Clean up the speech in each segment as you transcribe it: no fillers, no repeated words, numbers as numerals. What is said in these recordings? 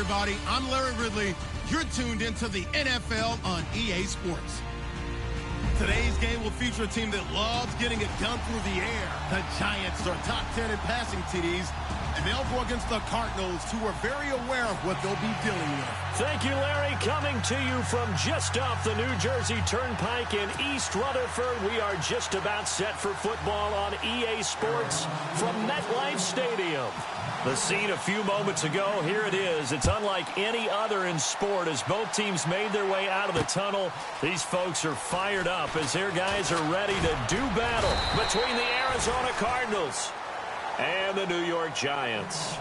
everybody. I'm Larry Ridley. You're tuned into the NFL on EA Sports. Today's game will feature a team that loves getting it done through the air. The Giants are top 10 in passing TDs, and they'll go against the Cardinals, who are very aware of what they'll be dealing with. Thank you, Larry. Coming to you from just off the New Jersey Turnpike in East Rutherford, we are just about set for football on EA Sports from MetLife Stadium. The scene a few moments ago, here it is. It's unlike any other in sport as both teams made their way out of the tunnel. These folks are fired up as their guys are ready to do battle between the Arizona Cardinals and the New York Giants.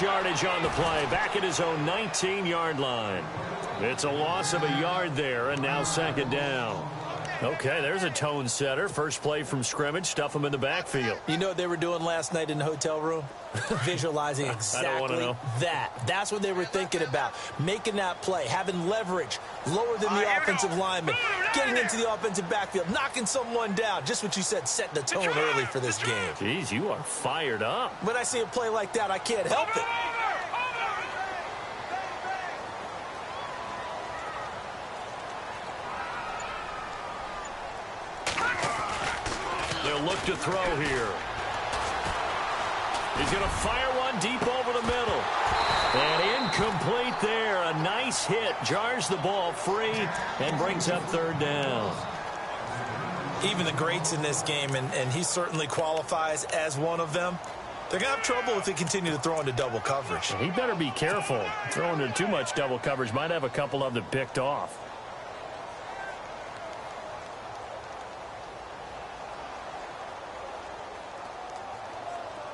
Yardage on the play, back at his own 19-yard line. It's a loss of a yard there, and now second down. Okay, there's a tone setter. First play from scrimmage, stuff him in the backfield. You know what they were doing last night in the hotel room? Visualizing exactly that. That's what they were thinking about. Making that play, having leverage, lower than the offensive lineman, getting into the offensive backfield, knocking someone down. Just what you said, set the tone early for this game. Jeez, you are fired up. When I see a play like that, I can't help it. They'll look to throw here. He's going to fire one deep over the middle. And incomplete there. A nice hit. Jars the ball free and brings up third down. Even the greats in this game, and he certainly qualifies as one of them, they're going to have trouble if they continue to throw into double coverage. He better be careful. Throwing into too much double coverage might have a couple of them picked off.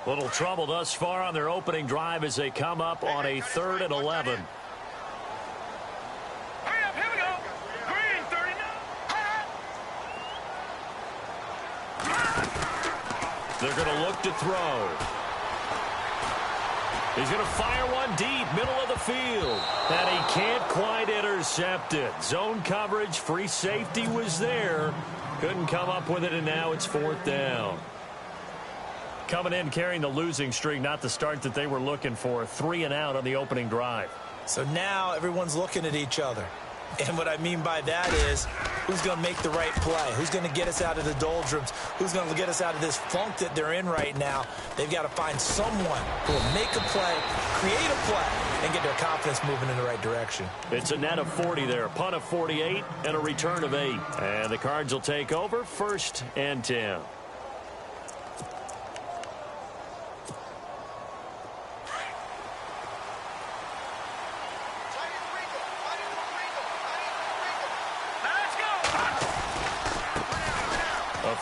Little trouble thus far on their opening drive as they come up on a 3rd and 11. Hurry up, here we go. Green, 39. They're going to look to throw. He's going to fire one deep, middle of the field. And he can't quite intercept it. Zone coverage, free safety was there. Couldn't come up with it, and now it's 4th down. Coming in carrying the losing streak, not the start that they were looking for. 3 and out on the opening drive. So now everyone's looking at each other. And what I mean by that is, who's going to make the right play? Who's going to get us out of the doldrums? Who's going to get us out of this funk that they're in right now? They've got to find someone who will make a play, create a play, and get their confidence moving in the right direction. It's a net of 40 there. Punt of 48 and a return of 8. And the Cards will take over 1st and 10.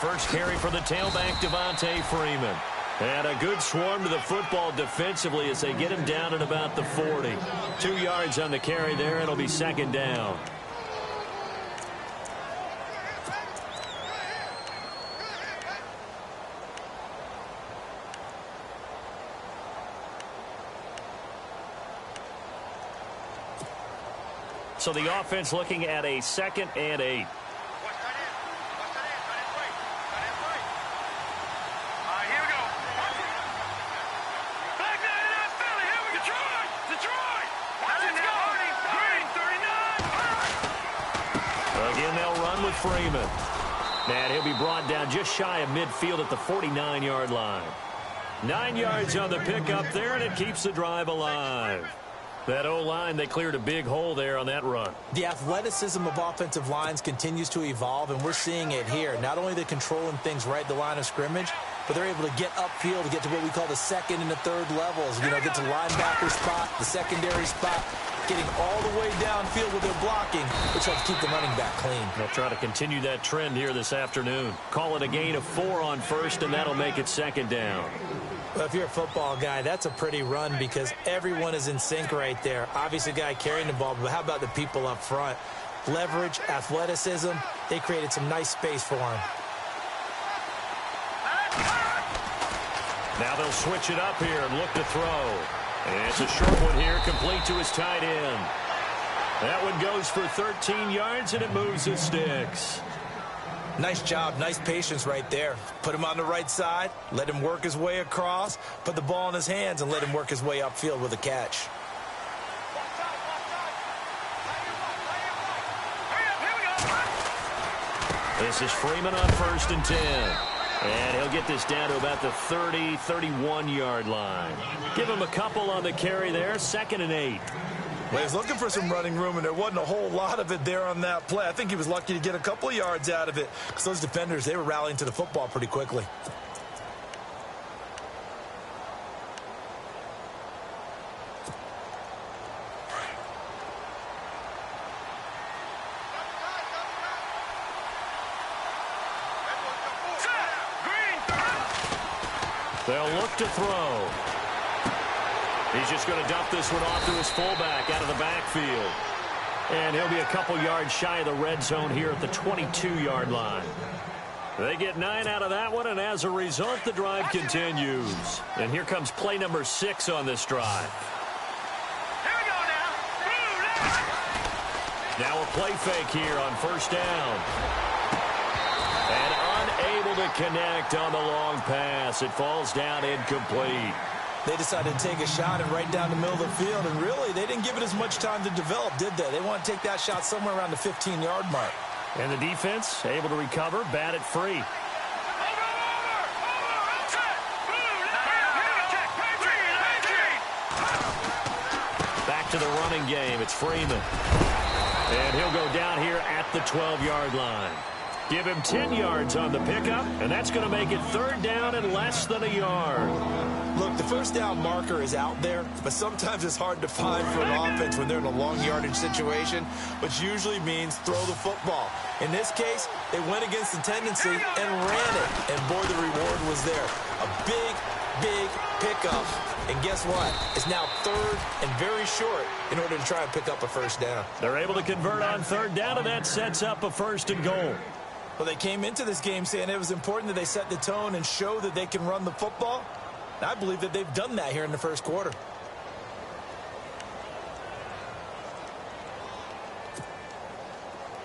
First carry for the tailback, Devontae Freeman. And a good swarm to the football defensively as they get him down at about the 40. 2 yards on the carry there. It'll be second down. So the offense looking at a 2nd and 8. Freeman. And he'll be brought down just shy of midfield at the 49-yard line. 9 yards on the pickup there, and it keeps the drive alive. That O-line, they cleared a big hole there on that run. The athleticism of offensive lines continues to evolve, and we're seeing it here. Not only are they controlling things right at the line of scrimmage, but they're able to get upfield to get to what we call the second and the third levels. You know, get to the linebacker spot, the secondary spot, getting all the way downfield with their blocking, which helps keep the running back clean. They'll try to continue that trend here this afternoon. Call it a gain of 4 on first, and that'll make it second down. Well, if you're a football guy, that's a pretty run because everyone is in sync right there. Obviously, the guy carrying the ball, but how about the people up front? Leverage, athleticism, they created some nice space for him. Now they'll switch it up here and look to throw. And it's a short one here, complete to his tight end. That one goes for 13 yards, and it moves his sticks. Nice job, nice patience right there. Put him on the right side, let him work his way across, put the ball in his hands, and let him work his way upfield with a catch. This is Freeman on 1st and 10. And he'll get this down to about the 30, 31-yard line. Give him a couple on the carry there, 2nd and 8. Well, he was looking for some running room, and there wasn't a whole lot of it there on that play. I think he was lucky to get a couple of yards out of it because those defenders, they were rallying to the football pretty quickly. They'll look to throw. He's just going to dump this one off to his fullback out of the backfield. And he'll be a couple yards shy of the red zone here at the 22-yard line. They get 9 out of that one, and as a result, the drive continues. And here comes play number 6 on this drive. Here we go now. Now a play fake here on 1st down. And unable to connect on the long pass. It falls down incomplete. They decided to take a shot and right down the middle of the field, and really, they didn't give it as much time to develop, did they? They want to take that shot somewhere around the 15-yard mark. And the defense able to recover, bat it free. Back to the running game. It's Freeman. And he'll go down here at the 12-yard line. Give him 10 yards on the pickup, and that's going to make it 3rd down and less than a yard. Look, the 1st down marker is out there, but sometimes it's hard to find for an offense when they're in a long yardage situation, which usually means throw the football. In this case, they went against the tendency and ran it, and boy, the reward was there. A big, big pickup, and guess what? It's now 3rd and very short in order to try and pick up a 1st down. They're able to convert on 3rd down, and that sets up a 1st and goal. Well, they came into this game saying it was important that they set the tone and show that they can run the football. And I believe that they've done that here in the 1st quarter.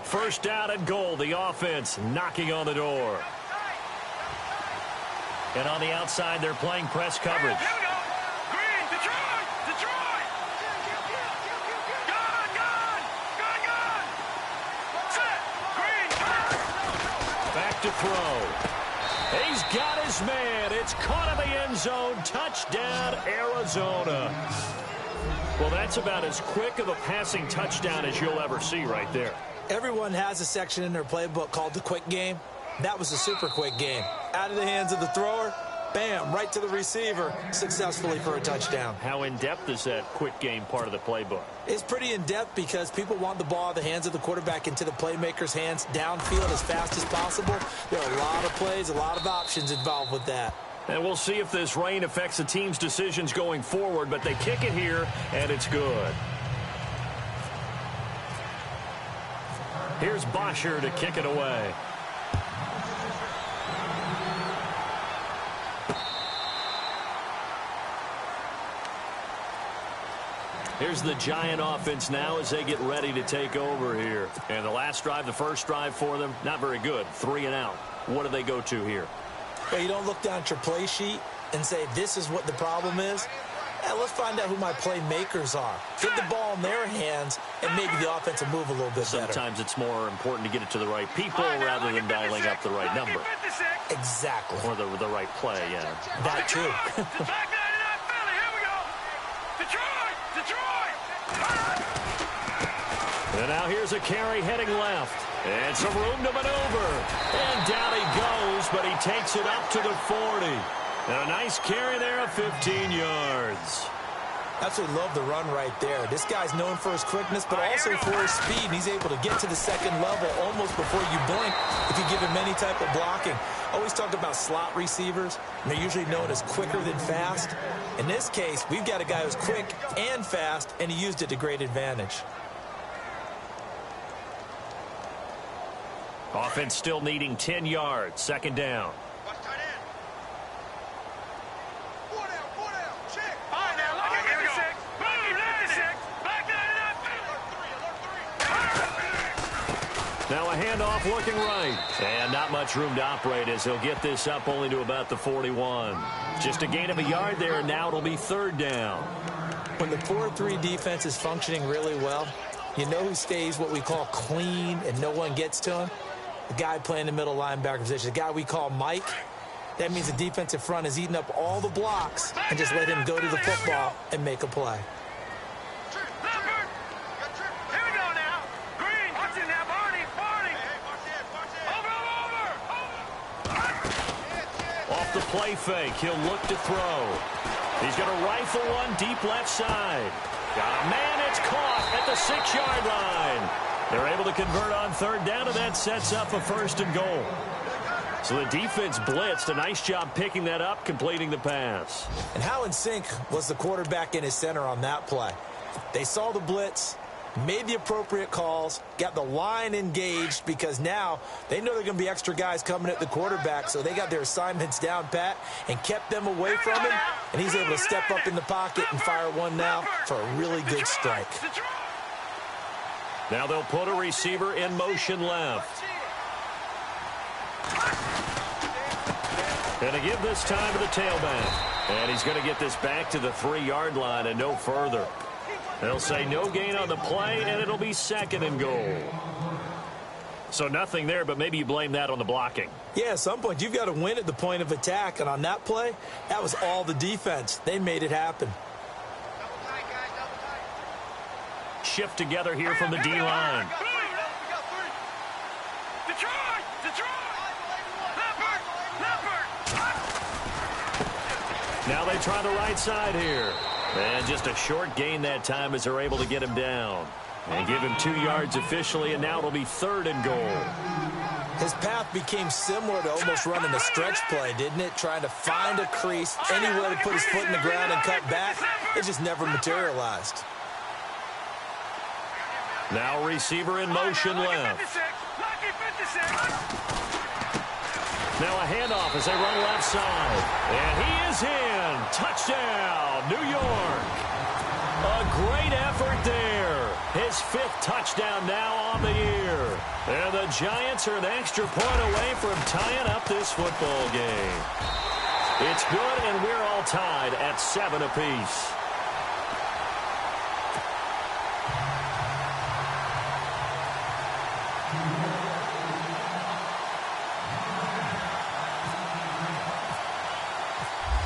First down and goal, the offense knocking on the door. And on the outside, they're playing press coverage. Here we go. Green, Detroit, Detroit. Gun. Set, Green. Back to throw. He's got his man. It's caught in the end zone. Touchdown, Arizona. Well, that's about as quick of a passing touchdown as you'll ever see right there. Everyone has a section in their playbook called the quick game. That was a super quick game. Out of the hands of the thrower, bam, right to the receiver, successfully for a touchdown. How in-depth is that quick game part of the playbook? It's pretty in-depth because people want the ball out of the hands of the quarterback into the playmaker's hands downfield as fast as possible. There are a lot of plays, a lot of options involved with that. And we'll see if this rain affects the team's decisions going forward, but they kick it here, and it's good. Here's Bosher to kick it away. Here's the Giant offense now as they get ready to take over here. And the last drive, the first drive for them, not very good. 3 and out. What do they go to here? Well, you don't look down at your play sheet and say, this is what the problem is. Let's find out who my playmakers are. Get the ball in their hands, and maybe the offense will move a little bit better. Sometimes it's more important to get it to the right people rather than dialing up the right number. Exactly. Or the right play, yeah. That too. Detroit, And now here's a carry heading left. And some room to maneuver. And down he goes, but he takes it up to the 40. And a nice carry there of 15 yards. Absolutely love the run right there. This guy's known for his quickness, but also for his speed. And he's able to get to the second level almost before you blink if you give him any type of blocking. I always talk about slot receivers, and they're usually known as quicker than fast. In this case, we've got a guy who's quick and fast, and he used it to great advantage. Offense still needing 10 yards. Second down. Now a handoff looking right. And not much room to operate as he'll get this up only to about the 41. Just a gain of a yard there, and now it'll be third down. When the 4-3 defense is functioning really well, you know who stays what we call clean and no one gets to him? The guy playing the middle linebacker position, the guy we call Mike. That means the defensive front is eating up all the blocks and just let him go to the football and make a play. Off the play fake, he'll look to throw. He's going to rifle one deep left side. Got a man, it's caught at the 6-yard line. They're able to convert on third down, and that sets up a first and goal. So the defense blitzed. A nice job picking that up, completing the pass. And how in sync was the quarterback and his center on that play? They saw the blitz, made the appropriate calls, got the line engaged because now they know they're going to be extra guys coming at the quarterback, so they got their assignments down pat and kept them away from him, and he's able to step up in the pocket and fire one now for a really good strike. Now they'll put a receiver in motion left. And to give this time to the tailback. And he's going to get this back to the 3-yard line and no further. They'll say no gain on the play, and it'll be second and goal. So nothing there, but maybe you blame that on the blocking. Yeah, at some point you've got to win at the point of attack, and on that play, that was all the defense. They made it happen. Shift together here from the D-line. Now they try the right side here. And just a short gain that time as they're able to get him down. And give him 2 yards officially, and now it'll be third and goal. His path became similar to almost running a stretch play, didn't it? Trying to find a crease, anywhere to put his foot in the ground and cut back. It just never materialized. Now receiver in motion left. Now a handoff as they run left side. And he is in. Touchdown, New York. A great effort there. His 5th touchdown now on the year. And the Giants are an extra point away from tying up this football game. It's good, and we're all tied at 7 apiece.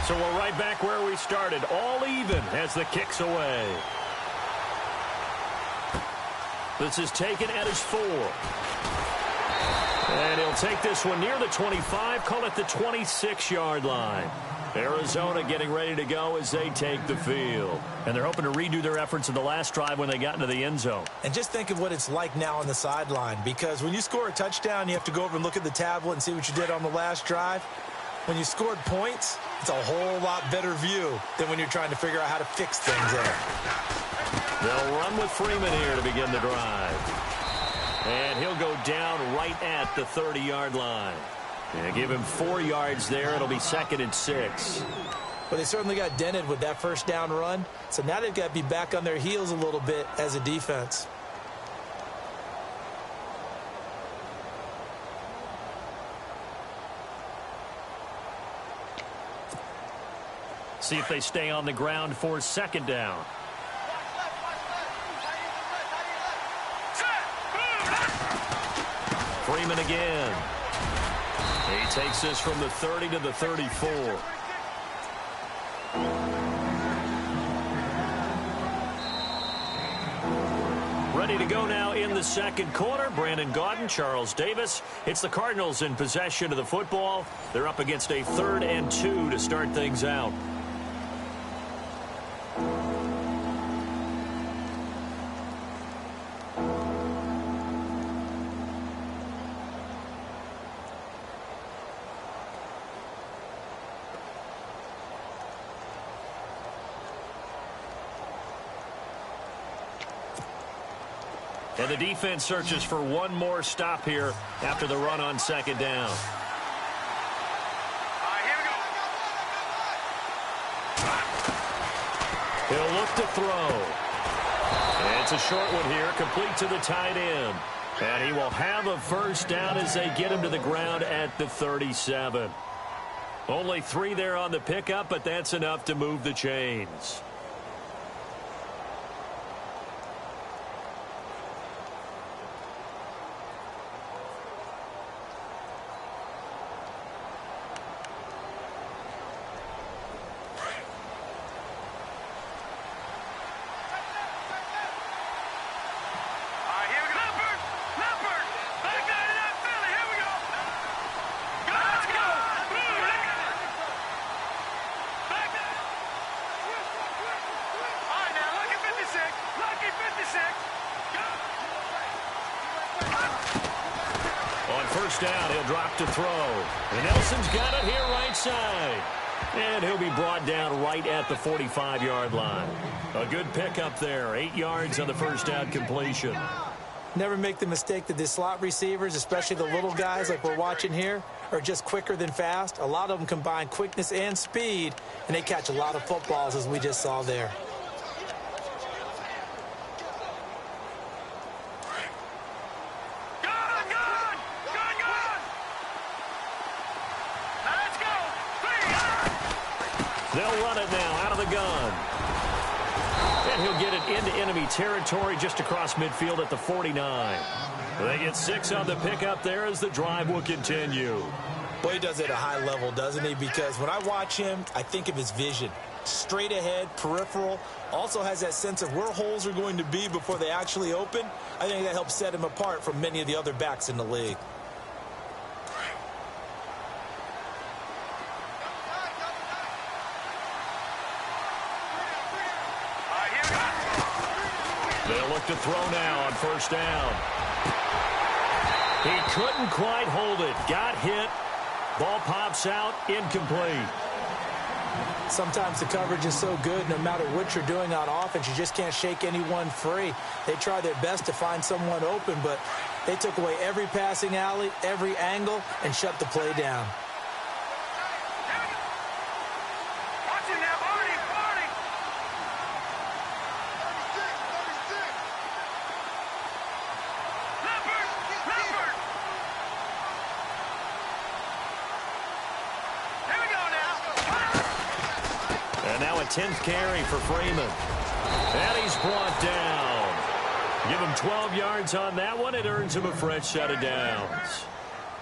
So we're right back where we started, all even as the kick's away. This is taken at his 4. And he'll take this one near the 25, call it the 26-yard line. Arizona getting ready to go as they take the field. And they're hoping to redo their efforts in the last drive when they got into the end zone. And just think of what it's like now on the sideline, because when you score a touchdown, you have to go over and look at the tablet and see what you did on the last drive. When you scored points, it's a whole lot better view than when you're trying to figure out how to fix things there. They'll run with Freeman here to begin the drive. And he'll go down right at the 30-yard line. And give him 4 yards there. It'll be second and 6. But they certainly got dented with that first down run. So now they've got to be back on their heels a little bit as a defense. See if they stay on the ground for second down. Freeman again. He takes this from the 30 to the 34. Ready to go now in the second quarter. Brandon Gaudin, Charles Davis. It's the Cardinals in possession of the football. They're up against a 3rd and 2 to start things out. And the defense searches for one more stop here after the run on 2nd down. All right, here we go. He'll look to throw. And it's a short one here, complete to the tight end. And he will have a first down as they get him to the ground at the 37. Only 3 there on the pickup, but that's enough to move the chains. First down, he'll drop to throw. And Nelson's got it here right side. And he'll be brought down right at the 45-yard line. A good pickup there. 8 yards on the first down completion. Never make the mistake that the slot receivers, especially the little guys like we're watching here, are just quicker than fast. A lot of them combine quickness and speed, and they catch a lot of footballs, as we just saw there. They'll run it now out of the gun. And he'll get it into enemy territory just across midfield at the 49. They get 6 on the pickup there as the drive will continue. Well, he does it at a high level, doesn't he? Because when I watch him, I think of his vision. Straight ahead, peripheral, also has that sense of where holes are going to be before they actually open. I think that helps set him apart from many of the other backs in the league. They'll look to throw now on first down. He couldn't quite hold it. Got hit. Ball pops out. Incomplete. Sometimes the coverage is so good, no matter what you're doing on offense, you just can't shake anyone free. They try their best to find someone open, but they took away every passing alley, every angle, and shut the play down. And now a 10th carry for Freeman. And he's brought down. Give him 12 yards on that one. It earns him a fresh set of downs.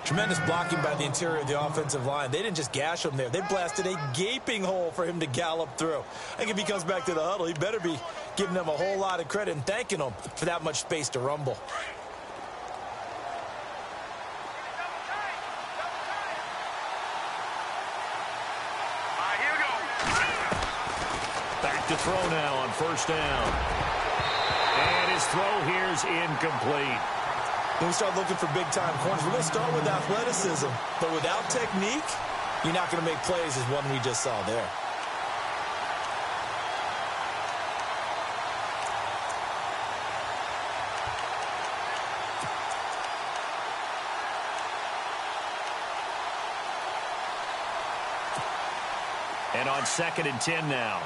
Tremendous blocking by the interior of the offensive line. They didn't just gash him there. They blasted a gaping hole for him to gallop through. I think if he comes back to the huddle, he better be giving them a whole lot of credit and thanking them for that much space to rumble. Back to throw now on first down. And his throw here's incomplete. When we start looking for big-time corners, we're going to start with athleticism. But without technique, you're not going to make plays as one we just saw there. And on 2nd and 10 now.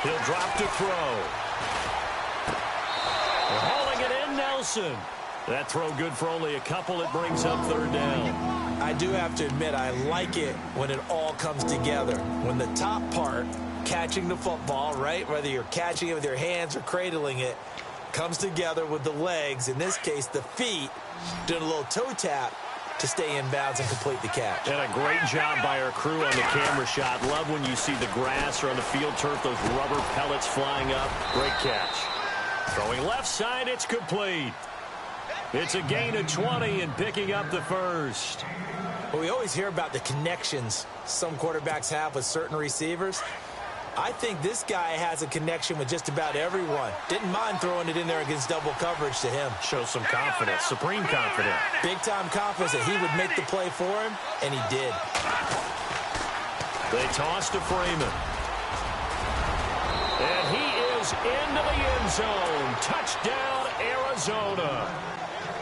He'll drop to throw. Hauling it in, Nelson. That throw good for only a couple. It brings up 3rd down. I do have to admit, I like it when it all comes together. When the top part, catching the football, right, whether you're catching it with your hands or cradling it, Comes together with the legs, in this case the feet, doing a little toe tap to stay in bounds and complete the catch. And a great job by our crew on the camera shot. Love when you see the grass or on the field turf, those rubber pellets flying up. Great catch. Throwing left side, it's complete. It's a gain of 20 and picking up the first. Well, we always hear about the connections some quarterbacks have with certain receivers. I think this guy has a connection with just about everyone. Didn't mind throwing it in there against double coverage to him. Shows some confidence, supreme confidence. Big-time confidence that he would make the play for him, and he did. They toss to Freeman. And he is into the end zone. Touchdown, Arizona.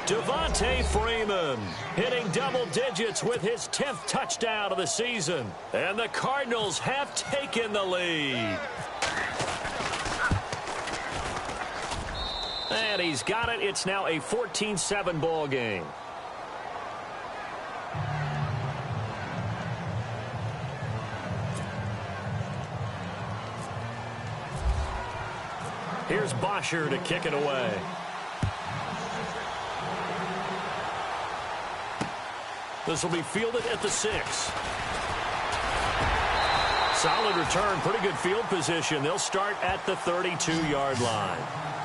Devontae Freeman hitting double digits with his 10th touchdown of the season. And the Cardinals have taken the lead. And he's got it. It's now a 14-7 ball game. Here's Bosher to kick it away. This will be fielded at the 6. Solid return, pretty good field position. They'll start at the 32-yard line.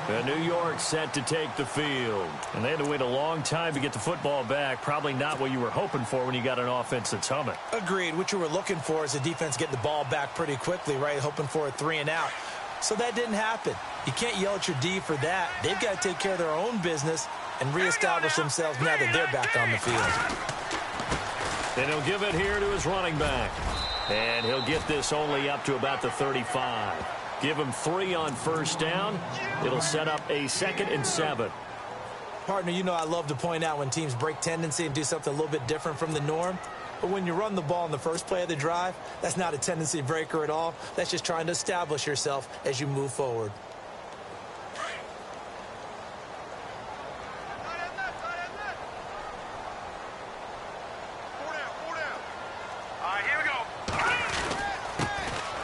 And New York set to take the field. And they had to wait a long time to get the football back. Probably not what you were hoping for when you got an offense that's humming. Agreed. What you were looking for is the defense getting the ball back pretty quickly, right? Hoping for a 3-and-out. So that didn't happen. You can't yell at your D for that. They've got to take care of their own business and reestablish themselves now that they're back on the field. And he'll give it here to his running back. And he'll get this only up to about the 35. Give him 3 on first down. It'll set up a 2nd and 7. Partner, you know I love to point out when teams break tendency and do something a little bit different from the norm. But when you run the ball in the first play of the drive, that's not a tendency breaker at all. That's just trying to establish yourself as you move forward.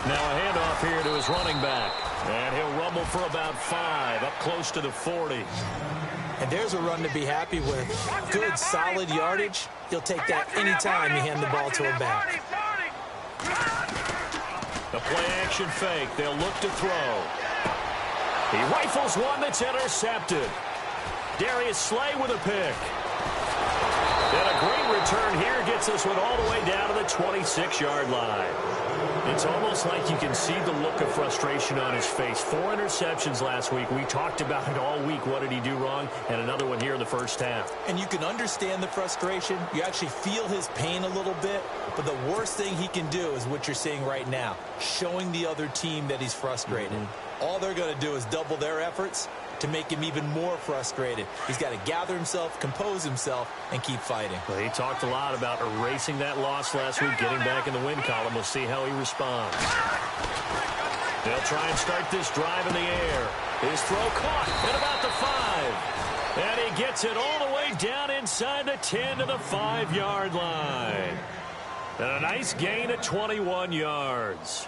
Now a handoff here to his running back. And he'll rumble for about 5, up close to the 40. And there's a run to be happy with. Good, solid yardage. He'll take that anytime you hand the ball to him back. The play-action fake. They'll look to throw. He rifles one that's intercepted. Darius Slay with a pick. And a great return here gets this one all the way down to the 26-yard line. It's almost like you can see the look of frustration on his face. 4 interceptions last week. We talked about it all week. What did he do wrong? And another one here in the first half. And you can understand the frustration. You actually feel his pain a little bit. But the worst thing he can do is what you're seeing right now, showing the other team that he's frustrated. All they're going to do is double their efforts to make him even more frustrated. He's got to gather himself, compose himself, and keep fighting. Well, he talked a lot about erasing that loss last week, getting back in the win column. We'll see how he responds. They'll try and start this drive in the air. His throw caught at about the 5. And he gets it all the way down inside the 10 to the 5-yard line. And a nice gain of 21 yards.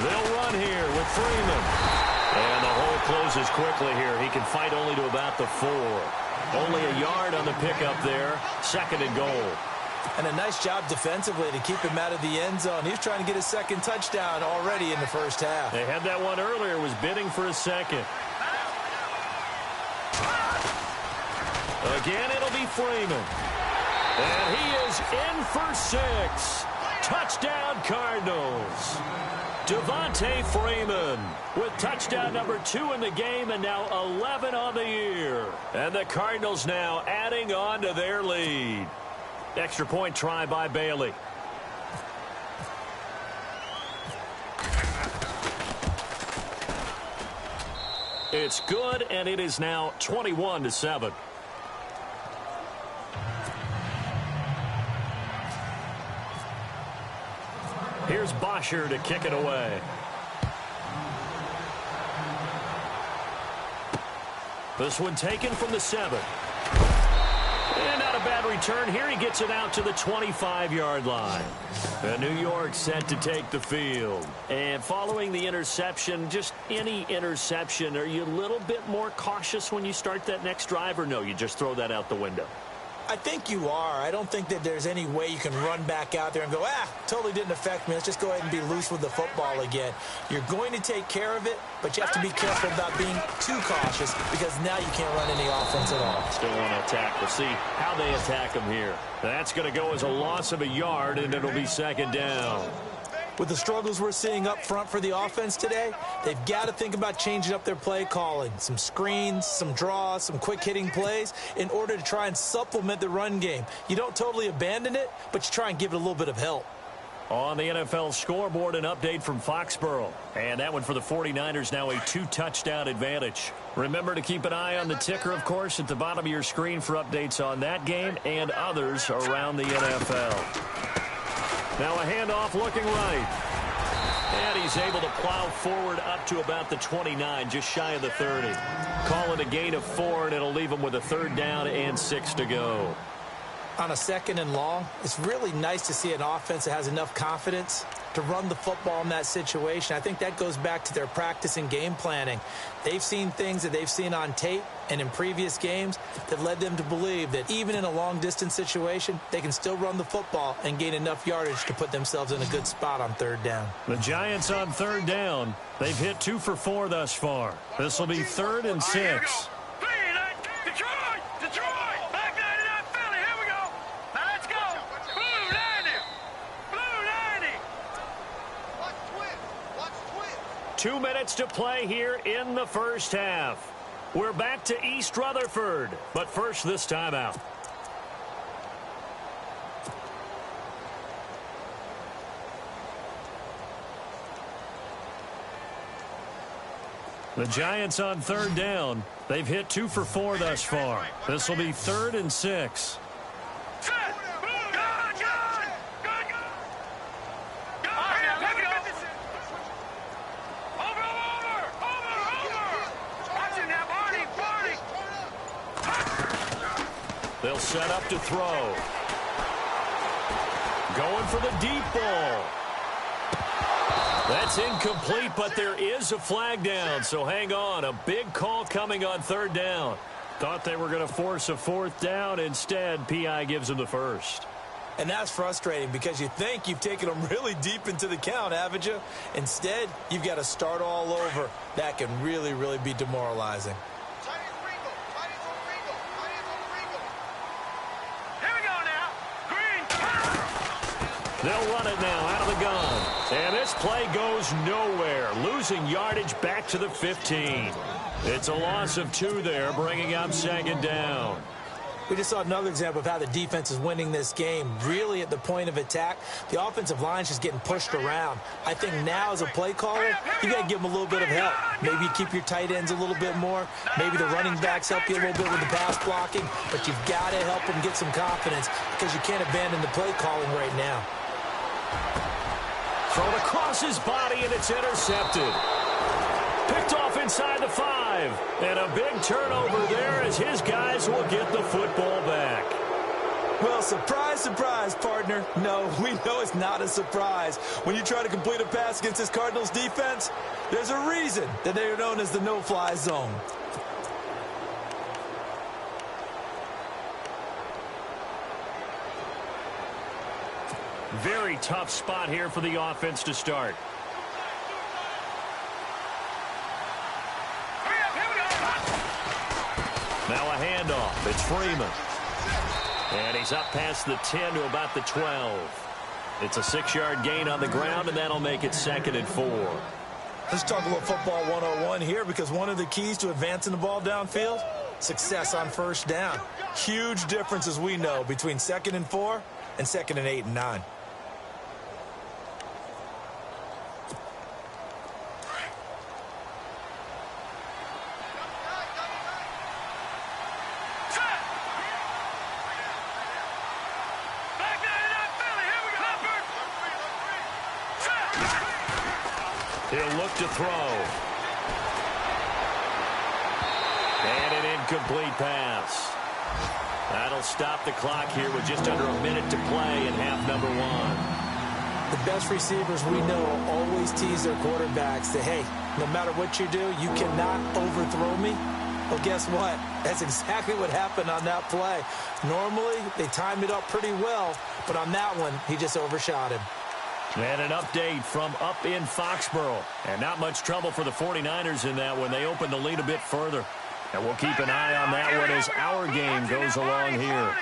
They'll run here with Freeman. And the hole closes quickly here. He can fight only to about the 4. Only a yard on the pickup there. 2nd and goal. And a nice job defensively to keep him out of the end zone. He was trying to get his 2nd touchdown already in the first half. They had that one earlier, was bidding for a 2nd. Again, it'll be Freeman. And he is in for 6. Touchdown, Cardinals. Devontae Freeman with touchdown number 2 in the game and now 11 on the year. And the Cardinals now adding on to their lead. Extra point try by Bailey. It's good, and it is now 21-7. Here's Bosher to kick it away. This one taken from the 7. And not a bad return here. He gets it out to the 25-yard line. New York set to take the field. And following the interception, just any interception, are you a little bit more cautious when you start that next drive, or no, you just throw that out the window? I think you are. I don't think that there's any way you can run back out there and go, totally didn't affect me. Let's just go ahead and be loose with the football again. You're going to take care of it, but you have to be careful about being too cautious because now you can't run any offense at all. Still want to attack. We'll see how they attack him here. That's going to go as a loss of a yard, and it'll be second down. With the struggles we're seeing up front for the offense today, they've got to think about changing up their play calling. Some screens, some draws, some quick-hitting plays in order to try and supplement the run game. You don't totally abandon it, but you try and give it a little bit of help. On the NFL scoreboard, an update from Foxborough. And that one for the 49ers, now a 2-touchdown advantage. Remember to keep an eye on the ticker, of course, at the bottom of your screen for updates on that game and others around the NFL. Now a handoff looking right. And he's able to plow forward up to about the 29, just shy of the 30. Call it a gain of 4, and it'll leave him with a 3rd down and 6 to go. On a 2nd and long, it's really nice to see an offense that has enough confidence to run the football in that situation. I think that goes back to their practice and game planning. They've seen things that they've seen on tape and in previous games that led them to believe that even in a long-distance situation, they can still run the football and gain enough yardage to put themselves in a good spot on 3rd down. The Giants on 3rd down. They've hit 2 for 4 thus far. This will be 3rd and 6. Detroit! Back 99 Philly, here we go! Now let's go! Blue 90! Blue 90! Watch twin! Watch twin! 2 minutes to play here in the first half. We're back to East Rutherford, but first this timeout. The Giants on 3rd down. They've hit 2 for 4 thus far. This will be 3rd and 6. Set! Good! Good! Good! Good! Here we go! Over! Watch it now, Barney! They'll set up to throw. Going for the deep ball. That's incomplete, but there is a flag down, so hang on. A big call coming on 3rd down. Thought they were going to force a 4th down. Instead, P.I. gives them the first. And that's frustrating because you think you've taken them really deep into the count, haven't you? Instead, you've got to start all over. That can really, really be demoralizing. Here we go now. Green. They'll run it now out of the gun. And this play goes nowhere, losing yardage back to the 15. It's a loss of 2 there, bringing up 2nd down. We just saw another example of how the defense is winning this game. Really at the point of attack, the offensive line's just getting pushed around. I think now as a play caller, you got to give them a little bit of help. Maybe you keep your tight ends a little bit more. Maybe the running backs help you a little bit with the pass blocking. But you've got to help them get some confidence because you can't abandon the play calling right now. Thrown across his body, and it's intercepted. Picked off inside the 5. And a big turnover there as his guys will get the football back. Well, surprise, surprise, partner. No, we know it's not a surprise. When you try to complete a pass against this Cardinals defense, there's a reason that they are known as the no-fly zone. Very tough spot here for the offense to start. Now a handoff. It's Freeman. And he's up past the 10 to about the 12. It's a 6-yard gain on the ground, and that'll make it 2nd and 4. Let's talk a little football 101 here because one of the keys to advancing the ball downfield, success on 1st down. Huge difference, as we know, between 2nd and 4 and 2nd and 8 and 9. He'll look to throw. And an incomplete pass. That'll stop the clock here with just under a minute to play in half number one. The best receivers we know always tease their quarterbacks that, hey, no matter what you do, you cannot overthrow me. Well, guess what? That's exactly what happened on that play. Normally, they time it up pretty well, but on that one, he just overshot him. And an update from up in Foxborough. And not much trouble for the 49ers in that when they open the lead a bit further. And we'll keep an eye on that one as our game goes along here.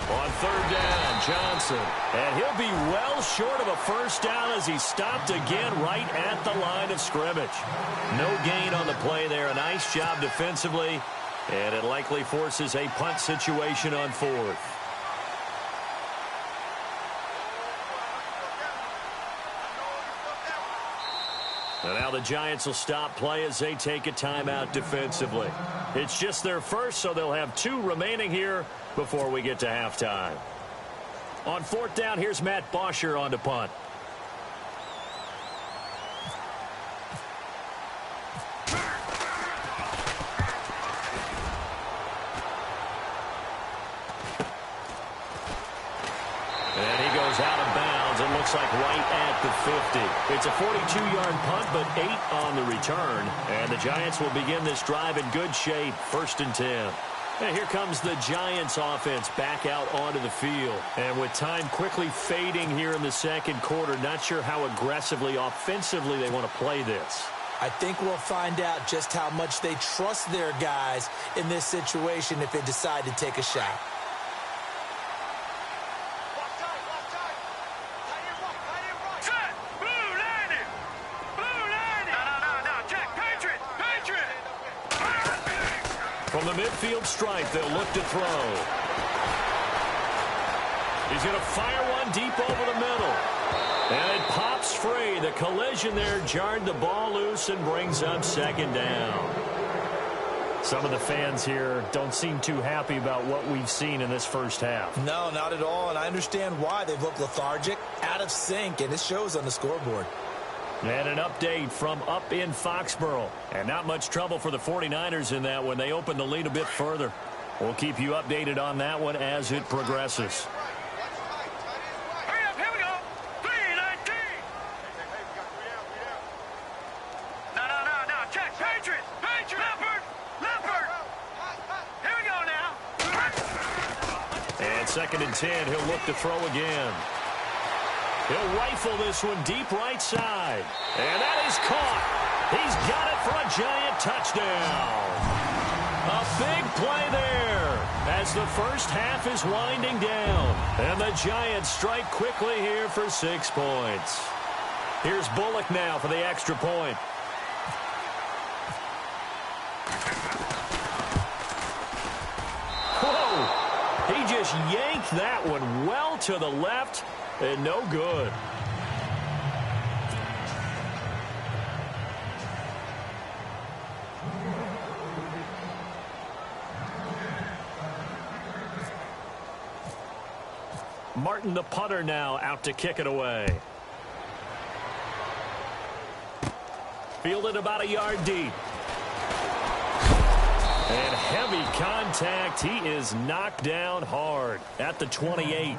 On third down, Johnson. And he'll be well short of a first down as he stopped again right at the line of scrimmage. No gain on the play there. A nice job defensively. And it likely forces a punt situation on fourth. And now the Giants will stop play as they take a timeout defensively. It's just their first, so they'll have 2 remaining here before we get to halftime. On fourth down, here's Matt Bosher on to punt. And he goes out of bounds. It looks like right at the 50. It's a 42-yard punt, but 8 on the return. And the Giants will begin this drive in good shape, 1st and 10. And here comes the Giants offense back out onto the field. And with time quickly fading here in the second quarter, not sure how aggressively, offensively they want to play this. I think we'll find out just how much they trust their guys in this situation if they decide to take a shot. From the midfield stripe, they'll look to throw. He's going to fire one deep over the middle. And it pops free. The collision there jarred the ball loose and brings up second down. Some of the fans here don't seem too happy about what we've seen in this first half. No, not at all, and I understand why. They've looked lethargic, out of sync, and it shows on the scoreboard. And an update from up in Foxborough. And not much trouble for the 49ers in that when they open the lead a bit further. We'll keep you updated on that one as it progresses. Hurry up, here we go. 3-19. No. Check. Patriot. Leopard. Here we go now. And 2nd and 10, he'll look to throw again. He'll rifle this one deep right side. And that is caught. He's got it for a Giant touchdown. A big play there as the first half is winding down. And the Giants strike quickly here for 6 points. Here's Bullock now for the extra point. Whoa! He just yanked that one well to the left. And no good. Martin, the punter, now out to kick it away. Fielded about a yard deep. And heavy contact. He is knocked down hard at the 28.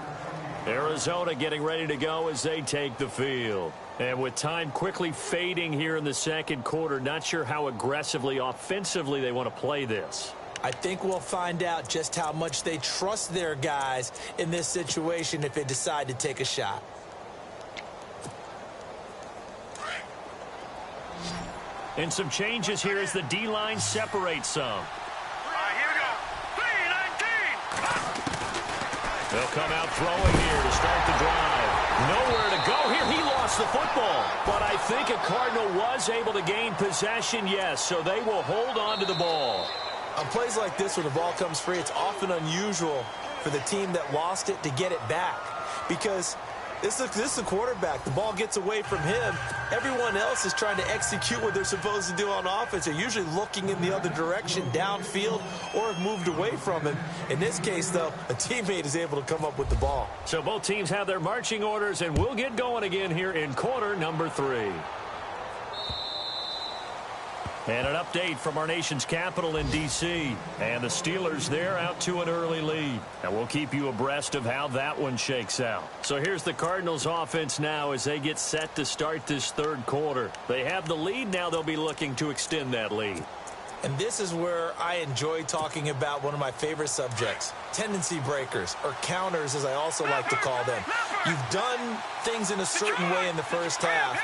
Arizona getting ready to go as they take the field. And with time quickly fading here in the second quarter, not sure how aggressively, offensively they want to play this. I think we'll find out just how much they trust their guys in this situation if they decide to take a shot. And some changes here as the D-line separates some. All right, here we go. 3-19. They'll come out throwing here to start the drive. Nowhere to go here. He lost the football. But I think a Cardinal was able to gain possession, yes, so they will hold on to the ball. On plays like this where the ball comes free, it's often unusual for the team that lost it to get it back. Because this is a quarterback. The ball gets away from him. Everyone else is trying to execute what they're supposed to do on offense. They're usually looking in the other direction, downfield, or have moved away from him. In this case, though, a teammate is able to come up with the ball. So both teams have their marching orders, and we'll get going again here in quarter number 3. And an update from our nation's capital in D.C. And the Steelers there out to an early lead. And we'll keep you abreast of how that one shakes out. So here's the Cardinals offense now as they get set to start this third quarter. They have the lead now. They'll be looking to extend that lead. And this is where I enjoy talking about one of my favorite subjects, tendency breakers, or counters as I also like to call them. You've done things in a certain way in the first half,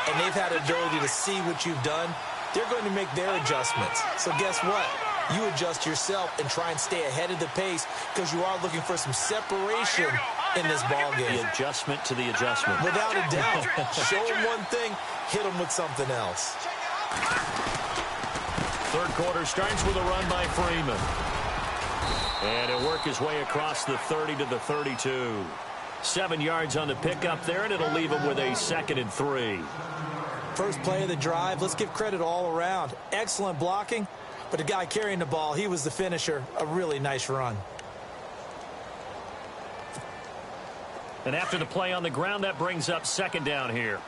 and they've had the ability to see what you've done. They're going to make their adjustments. So guess what? You adjust yourself and try and stay ahead of the pace because you are looking for some separation in this ball game. The adjustment to the adjustment. Without a doubt. Show them one thing, hit them with something else. Third quarter starts with a run by Freeman. And he'll work his way across the 30 to the 32. 7 yards on the pickup there, and it'll leave him with a 2nd and 3. First play of the drive, let's give credit all around. Excellent blocking, but the guy carrying the ball, he was the finisher. A really nice run. And after the play on the ground, that brings up 2nd down here.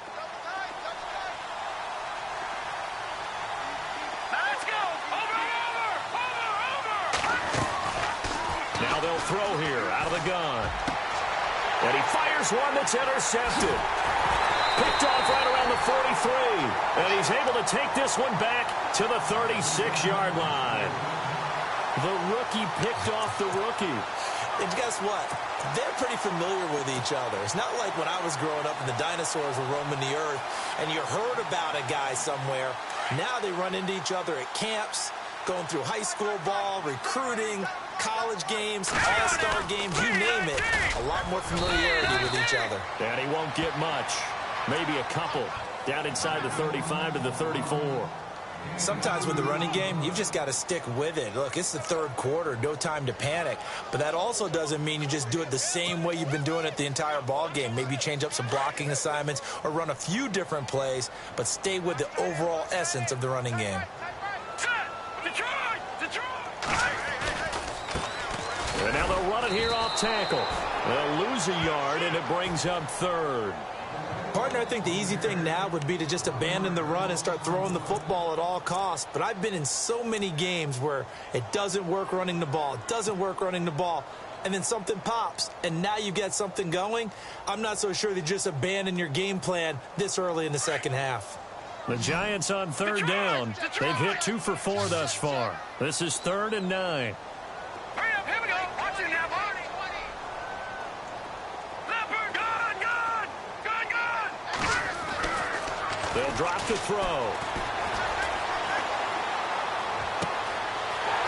Now they'll throw here out of the gun. And he fires one that's intercepted. Picked off right around the 43. And he's able to take this one back to the 36-yard line. The rookie picked off the rookie. And guess what? They're pretty familiar with each other. It's not like when I was growing up and the dinosaurs were roaming the earth and you heard about a guy somewhere. Now they run into each other at camps, going through high school ball, recruiting, college games, all-star games, you name it. A lot more familiarity with each other. And he won't get much. Maybe a couple. Down inside the 35 to the 34. Sometimes with the running game, you've just got to stick with it. Look, it's the third quarter, no time to panic. But that also doesn't mean you just do it the same way you've been doing it the entire ball game. Maybe change up some blocking assignments or run a few different plays, but stay with the overall essence of the running game. And now they'll run it here off tackle. They'll lose a yard, and it brings up 3rd. Partner, I think the easy thing now would be to just abandon the run and start throwing the football at all costs. But I've been in so many games where it doesn't work running the ball. It doesn't work running the ball. And then something pops, and now you get something going. I'm not so sure that you just abandon your game plan this early in the second half. The Giants on 3rd down. They've hit 2 for 4 thus far. This is 3rd and 9. Hurry up, here we go. Watch it now, Barney. Leopard, gun. They'll drop to throw.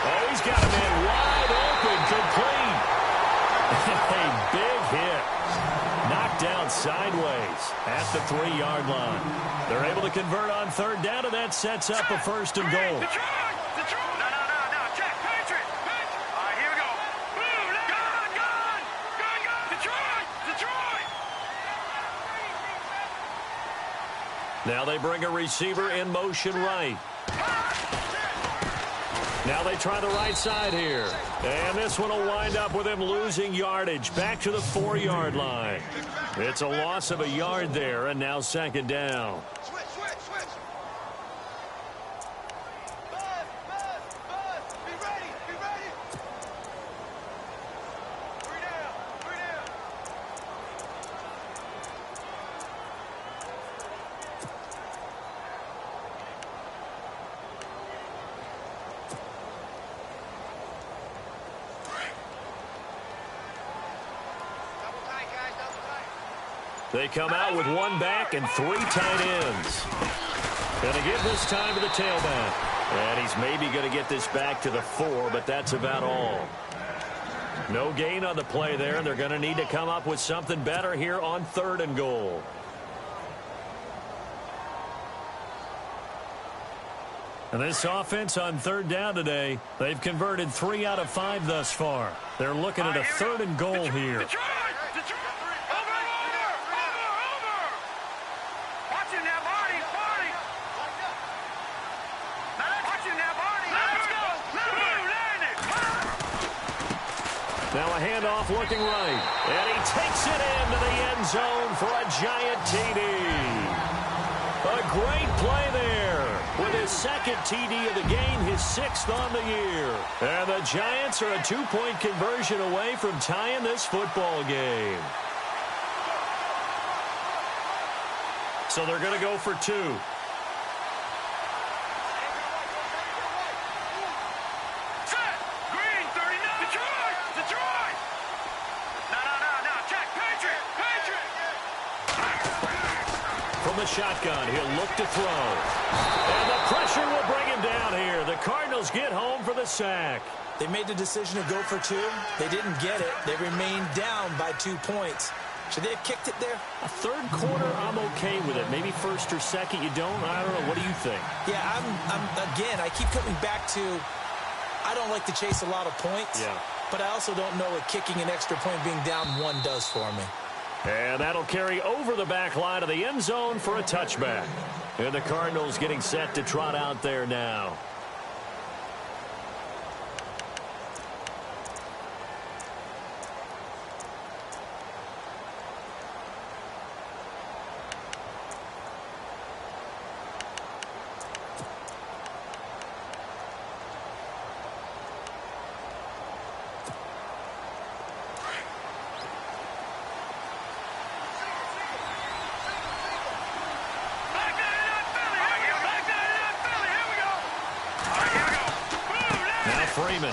Oh, he's got a man wide open, complete. A big hit. Knocked down sideways at the 3-yard line. They're able to convert on 3rd down, and that sets up a 1st and goal. Detroit. No. Check. Patriot. All right, here we go. Boom. Gun. Detroit. Now they bring a receiver in motion right. Now they try the right side here. And this one will wind up with him losing yardage back to the 4-yard line. It's a loss of a yard there, and now 2nd down. Switch. Bud. Be ready. 3 down. Double tight, guys. Double tight. They come out with 1 back and 3 tight ends. Going to give this time to the tailback. And he's maybe going to get this back to the 4, but that's about all. No gain on the play there, and they're going to need to come up with something better here on 3rd and goal. And this offense on 3rd down today, they've converted 3 out of 5 thus far. They're looking at a 3rd and goal here. Detroit. Over. Watch it now, Barney. Watch it now, Barney. Let's go. Now a handoff looking right. And he takes it into the end zone for a giant TD. A great play there. with his second TD of the game, his 6th on the year. And the Giants are a 2-point conversion away from tying this football game. So they're going to go for 2. From the shotgun, he'll look to throw. And the pressure will bring him down here. The Cardinals get home for the sack. They made the decision to go for 2. They didn't get it. They remained down by 2 points. Should they have kicked it there? A third quarter, I'm okay with it. Maybe first or second, you don't. I don't know. What do you think? Yeah, again, I keep coming back to I don't like to chase a lot of points. Yeah. But I also don't know what kicking an extra point being down 1 does for me. And that'll carry over the back line of the end zone for a touchback. And the Cardinals getting set to trot out there now.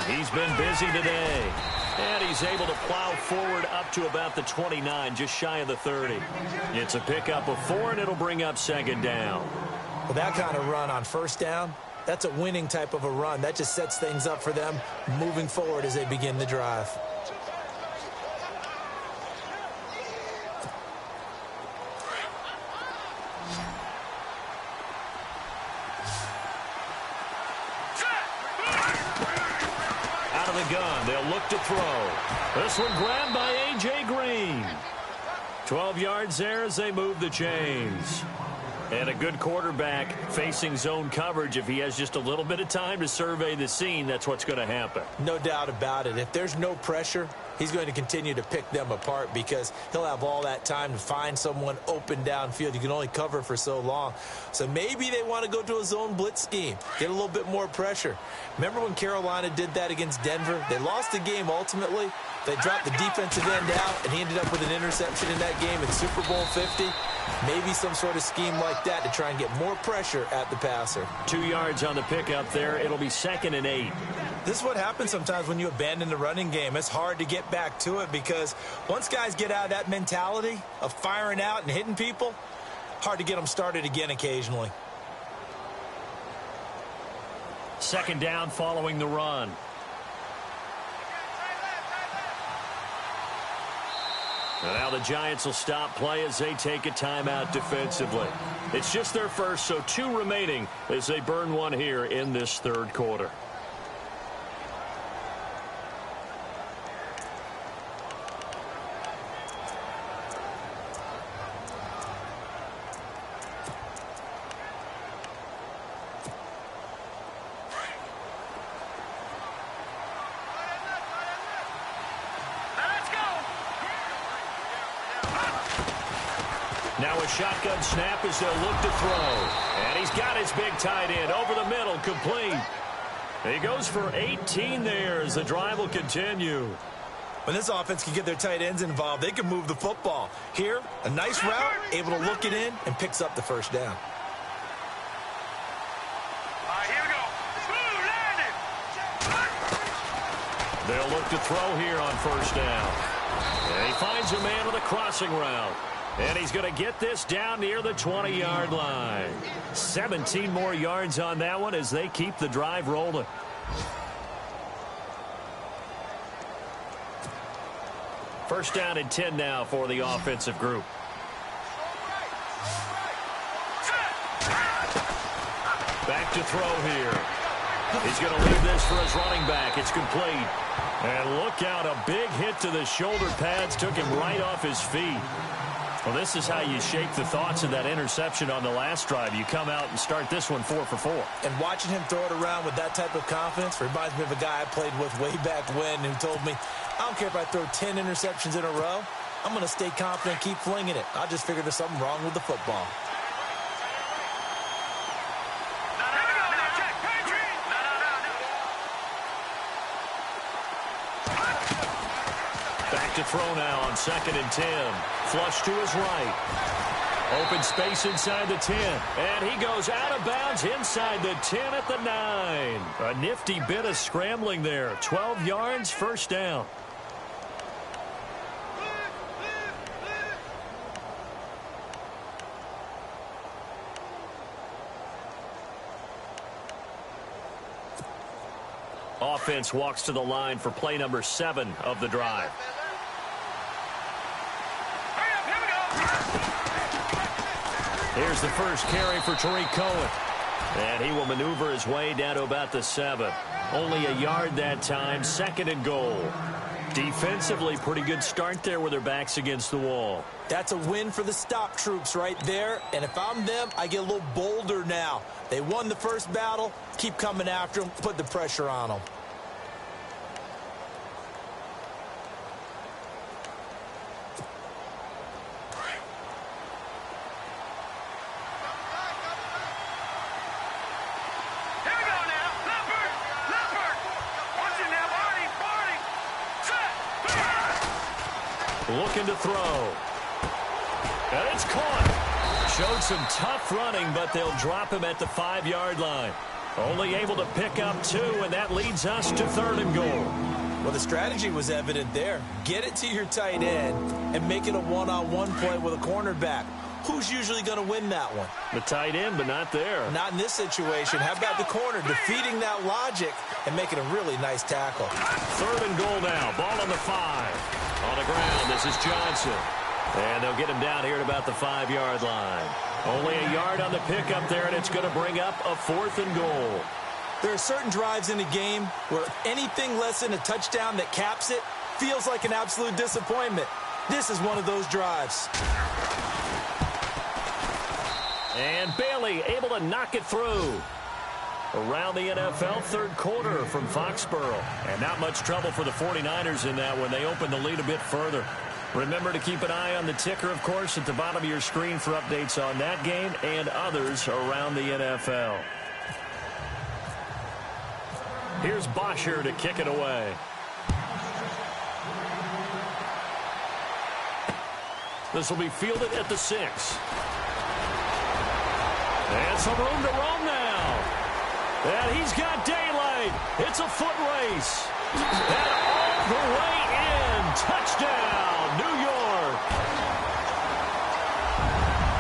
He's been busy today, and he's able to plow forward up to about the 29, just shy of the 30. It's a pickup of 4, and it'll bring up 2nd down. Well, that kind of run on 1st down, that's a winning type of a run. That just sets things up for them moving forward as they begin the drive. Gun. They'll look to throw. This one grabbed by A.J. Green. 12 yards there as they move the chains. And a good quarterback facing zone coverage. If he has just a little bit of time to survey the scene, that's what's going to happen. No doubt about it. If there's no pressure, he's going to continue to pick them apart because he'll have all that time to find someone open downfield. You can only cover for so long. So maybe they want to go to a zone blitz scheme, get a little bit more pressure. Remember when Carolina did that against Denver? They lost the game ultimately. They dropped the defensive end out, and he ended up with an interception in that game in Super Bowl 50. Maybe some sort of scheme like that to try and get more pressure at the passer. 2 yards on the pickup there. It'll be 2nd and 8. This is what happens sometimes when you abandon the running game. It's hard to get back to it because once guys get out of that mentality of firing out and hitting people, hard to get them started again occasionally. 2nd down following the run. And now the Giants will stop play as they take a timeout defensively. It's just their first, so 2 remaining as they burn 1 here in this 3rd quarter. Now a shotgun snap as they'll look to throw. And he's got his big tight end over the middle, complete. He goes for 18 there as the drive will continue. When this offense can get their tight ends involved, they can move the football. Here, a nice route, able to look it in, and picks up the 1st down. All right, here we go. Boom, landed. They'll look to throw here on 1st down. And he finds a man with a crossing route. And he's going to get this down near the 20-yard line. 17 more yards on that one as they keep the drive rolling. First down and 10 now for the offensive group. Back to throw here. He's going to leave this for his running back. It's complete. And look out, a big hit to the shoulder pads took him right off his feet. Well, this is how you shake the thoughts of that interception on the last drive. You come out and start this one 4 for 4. And watching him throw it around with that type of confidence reminds me of a guy I played with way back when who told me, I don't care if I throw 10 interceptions in a row. I'm going to stay confident, keep flinging it. I just figured there's something wrong with the football. Now, to throw now on 2nd and 10. Flush to his right. Open space inside the 10. And he goes out of bounds inside the 10 at the 9. A nifty bit of scrambling there. 12 yards, first down. Offense walks to the line for play number 7 of the drive. Here's the first carry for Tariq Cohen. And he will maneuver his way down to about the 7. Only a yard that time, 2nd and goal. Defensively, pretty good start there with their backs against the wall. That's a win for the stop troops right there. And if I'm them, I get a little bolder now. They won the first battle. Keep coming after them. Put the pressure on them. Looking to throw. And it's caught. Showed some tough running, but they'll drop him at the 5-yard line. Only able to pick up 2, and that leads us to 3rd and goal. Well, the strategy was evident there. Get it to your tight end and make it a one-on-one play with a cornerback. Who's usually going to win that one? The tight end, but not there. Not in this situation. How about the corner defeating that logic and making a really nice tackle? 3rd and goal now. Ball on the 5. On the ground, this is Johnson. And they'll get him down here at about the 5-yard line. Only a yard on the pickup there, and it's going to bring up a 4th and goal. There are certain drives in a game where anything less than a touchdown that caps it feels like an absolute disappointment. This is one of those drives. And Bailey able to knock it through. Around the NFL, 3rd quarter from Foxborough. And not much trouble for the 49ers in that when they open the lead a bit further. Remember to keep an eye on the ticker, of course, at the bottom of your screen for updates on that game and others around the NFL. Here's Bosher to kick it away. This will be fielded at the 6. And some room to roam now. And he's got daylight. It's a foot race. And all the way in. Touchdown, New York.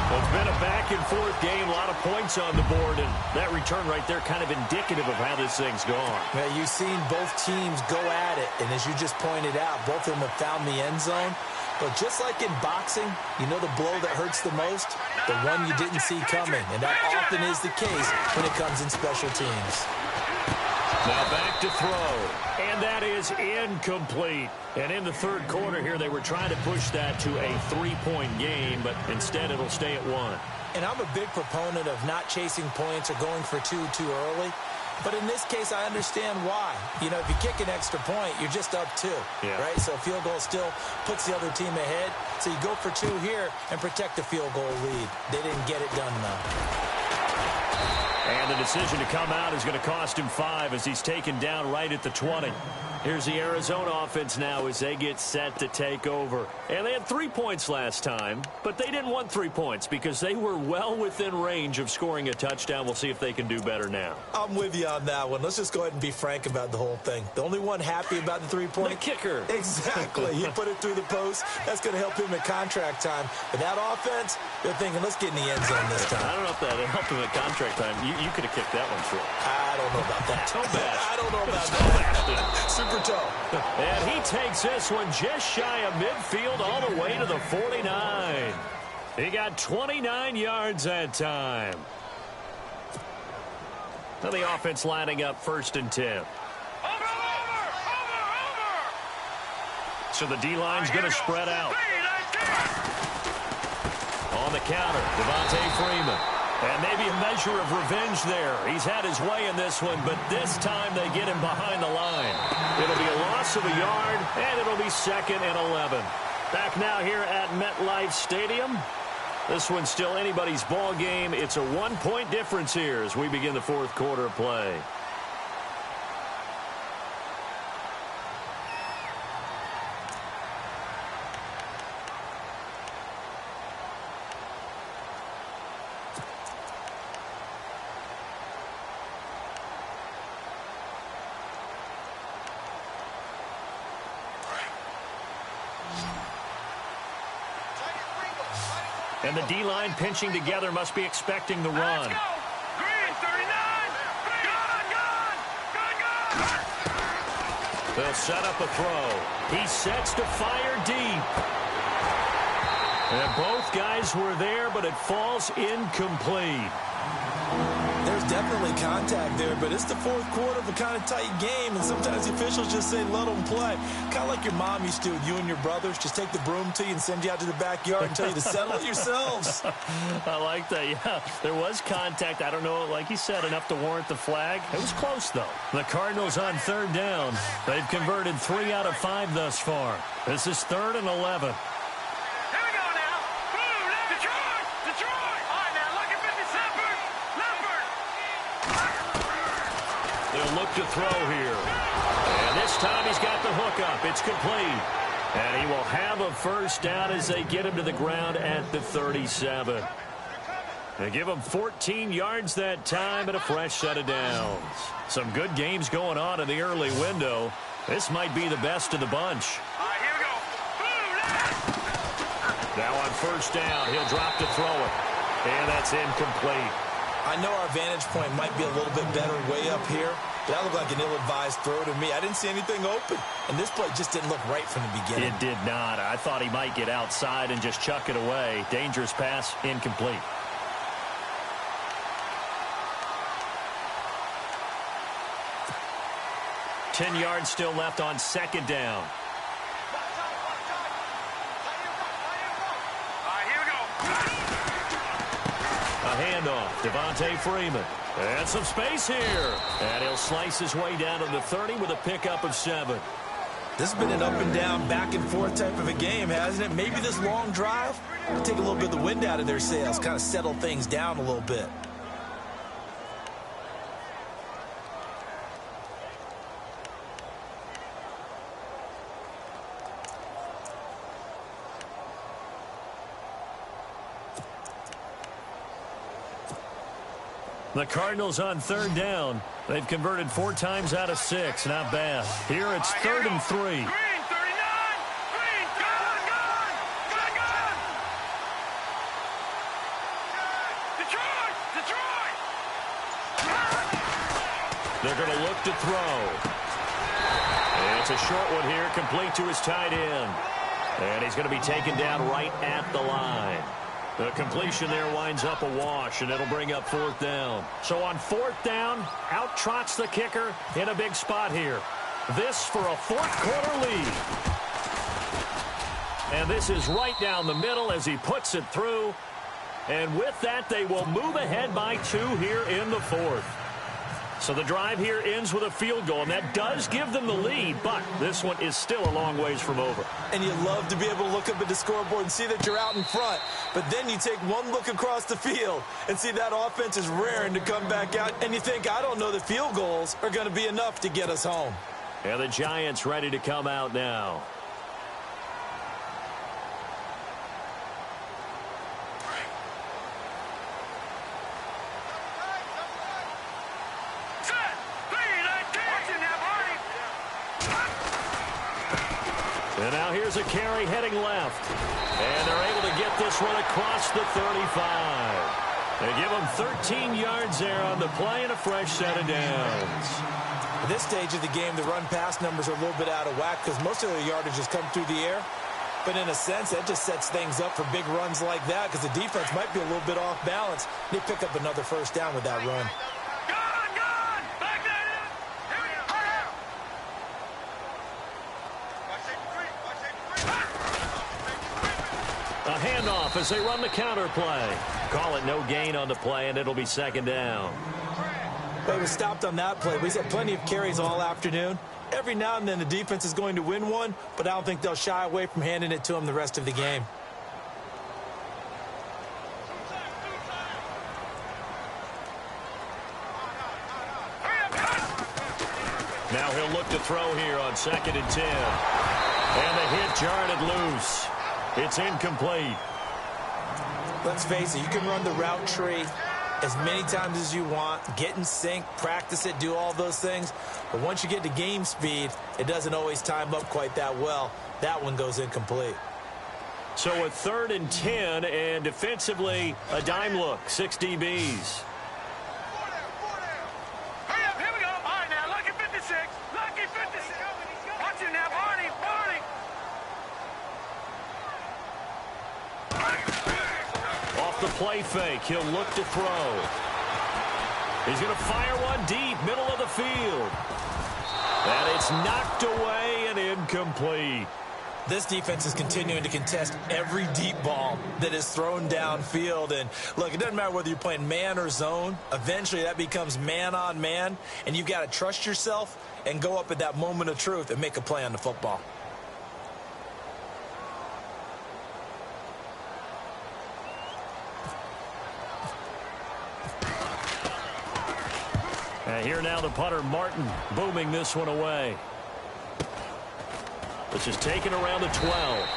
Well, it's been a back-and-forth game. A lot of points on the board. And that return right there kind of indicative of how this thing's gone. Yeah, you've seen both teams go at it. And as you just pointed out, both of them have found the end zone. But just like in boxing, you know the blow that hurts the most? The one you didn't see coming. And that often is the case when it comes in special teams. Now back to throw. And that is incomplete. And in the 3rd quarter here, they were trying to push that to a 3-point game, but instead it'll stay at 1. And I'm a big proponent of not chasing points or going for 2 too early. But in this case, I understand why. You know, if you kick an extra point, you're just up 2, right? So a field goal still puts the other team ahead. So you go for 2 here and protect the field goal lead. They didn't get it done, though. And the decision to come out is going to cost him 5 as he's taken down right at the 20. Here's the Arizona offense now as they get set to take over. And they had 3 points last time, but they didn't want 3 points because they were well within range of scoring a touchdown. We'll see if they can do better now. I'm with you on that one. Let's just go ahead and be frank about the whole thing. The only one happy about the 3-point? The kicker. Exactly. You put it through the post. That's going to help him at contract time. But that offense, they're thinking, let's get in the end zone this time. I don't know if that helped him at contract time. You could have kicked that one through. I don't know about that. Toe bash. I don't know about that. Super toe. And he takes this one just shy of midfield all the way to the 49. He got 29 yards that time. Now the offense lining up 1st and 10. So the D-line's going to spread out. On the counter, Devontae Freeman. And maybe a measure of revenge there. He's had his way in this one, but this time they get him behind the line. It'll be a loss of a yard, and it'll be 2nd and 11. Back now here at MetLife Stadium. This one's still anybody's ball game. It's a 1-point difference here as we begin the 4th quarter of play. And the D-line pinching together must be expecting the run. Let's go. Green, 39. Good. They'll set up a throw. He sets to fire deep. And both guys were there, but it falls incomplete. There's definitely contact there, but it's the fourth quarter of a kind of tight game, and sometimes the officials just say, let them play. Kind of like your mom used to with you and your brothers. Just take the broom to you and send you out to the backyard and tell you to settle it yourselves. I like that, yeah. There was contact. I don't know, like you said, enough to warrant the flag. It was close, though. The Cardinals on third down. They've converted 3 out of 5 thus far. This is 3rd and 11. They'll look to throw here. And this time he's got the hook up. It's complete. And he will have a first down as they get him to the ground at the 37. They give him 14 yards that time and a fresh set of downs. Some good games going on in the early window. This might be the best of the bunch. All right, here we go. Now on first down, he'll drop to throw it. And that's incomplete. I know our vantage point might be a little bit better way up here, but that looked like an ill-advised throw to me. I didn't see anything open, and this play just didn't look right from the beginning. It did not. I thought he might get outside and just chuck it away. Dangerous pass, incomplete. Ten yards still left on second down. Handoff, Devontae Freeman. And some space here. And he'll slice his way down to the 30 with a pickup of 7. This has been an up-and-down, back-and-forth type of a game, hasn't it? Maybe this long drive will take a little bit of the wind out of their sails, kind of settle things down a little bit. The Cardinals on third down. They've converted 4 times out of 6. Not bad. Here it's 3rd and 3. Green, 39. Green, gone. Detroit. They're going to look to throw. And it's a short one here, complete to his tight end. And he's going to be taken down right at the line. The completion there winds up a wash, and it'll bring up 4th down. So on 4th down, out trots the kicker in a big spot here. This for a 4th quarter lead. And this is right down the middle as he puts it through. And with that, they will move ahead by 2 here in the 4th. So the drive here ends with a field goal, and that does give them the lead, but this one is still a long ways from over. And you love to be able to look up at the scoreboard and see that you're out in front, but then you take one look across the field and see that offense is raring to come back out, and you think, I don't know that field goals are going to be enough to get us home. And the Giants ready to come out now. And now here's a carry heading left. And they're able to get this one across the 35. They give them 13 yards there on the play and a fresh set of downs. At this stage of the game, the run-pass numbers are a little bit out of whack because most of their yardage has come through the air. But in a sense, that just sets things up for big runs like that because the defense might be a little bit off balance. They pick up another first down with that run. A handoff as they run the counter play. Call it no gain on the play, and it'll be 2nd down. Well, he was stopped on that play. He's had plenty of carries all afternoon. Every now and then the defense is going to win one, but I don't think they'll shy away from handing it to him the rest of the game. Now he'll look to throw here on 2nd and 10. And the hit jarred it loose. It's incomplete. Let's face it, you can run the route tree as many times as you want, get in sync, practice it, do all those things. But once you get to game speed, it doesn't always time up quite that well. That one goes incomplete. So a 3rd and 10, and defensively, a dime look, 6 DBs. Hurry up, here we go. All right, now, lucky 56. Lucky 56. Watch him now, Barney. Off the play fake, he'll look to throw. He's going to fire one deep, middle of the field. And it's knocked away and incomplete. This defense is continuing to contest every deep ball that is thrown downfield. And, look, it doesn't matter whether you're playing man or zone. Eventually, that becomes man on man. And you've got to trust yourself and go up at that moment of truth and make a play on the football. And here now the punter, Martin, booming this one away. This is taken around the 12.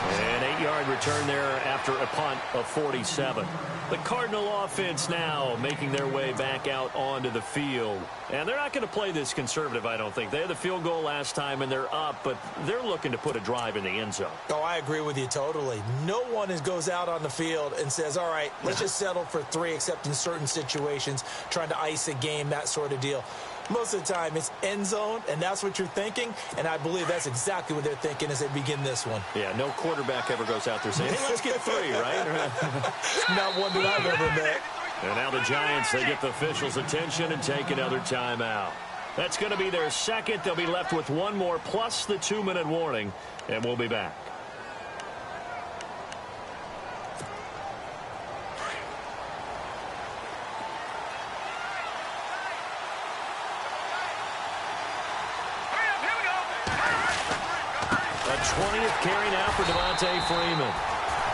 An 8-yard return there after a punt of 47. The Cardinal offense now making their way back out onto the field. And they're not going to play this conservative, I don't think. They had the field goal last time, and they're up, but they're looking to put a drive in the end zone. Oh, I agree with you totally. No one goes out on the field and says, all right, let's just settle for 3, except in certain situations, trying to ice a game, that sort of deal. Most of the time, it's end zone, and that's what you're thinking, and I believe that's exactly what they're thinking as they begin this one. Yeah, no quarterback ever goes out there saying, hey, let's get 3, right? Not one that I've ever met. And now the Giants, they get the officials' attention and take another timeout. That's going to be their second. They'll be left with one more, plus the 2-minute warning, and we'll be back. A 20th carry now for Devontae Freeman.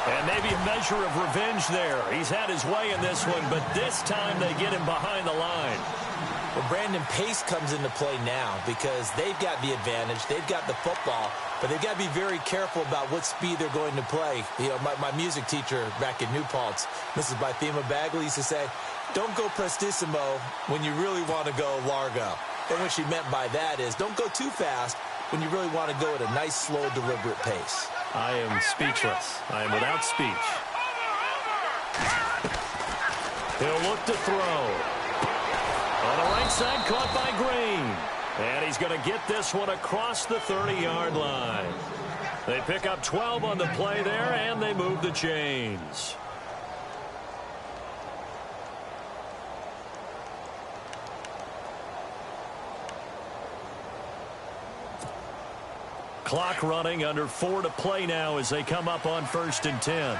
And maybe a measure of revenge there. He's had his way in this one, but this time they get him behind the line. Well, Brandon, pace comes into play now because they've got the advantage. They've got the football, but they've got to be very careful about what speed they're going to play. You know, my music teacher back in New Paltz, Mrs. Bythema Bagley, used to say, don't go prestissimo when you really want to go largo. And what she meant by that is don't go too fast when you really want to go at a nice, slow, deliberate pace. I am speechless. I am without speech. He'll look to throw. On the right side, caught by Green. And he's going to get this one across the 30-yard line. They pick up 12 on the play there, and they move the chains. Clock running, under 4 to play now as they come up on 1st and 10.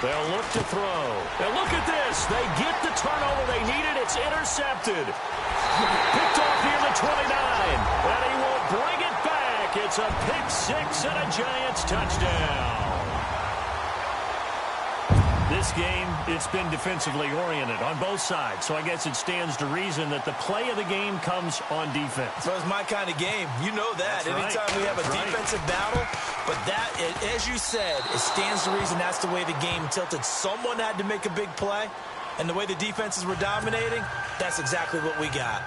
They'll look to throw. And look at this. They get the turnover they needed. It's intercepted. Picked off near the 29. And he will bring it back. It's a pick 6 and a Giants touchdown. This game, it's been defensively oriented on both sides. So I guess it stands to reason that the play of the game comes on defense. So it's my kind of game. You know that. Anytime we have a defensive battle. But that, as you said, it stands to reason that's the way the game tilted. Someone had to make a big play. And the way the defenses were dominating, that's exactly what we got.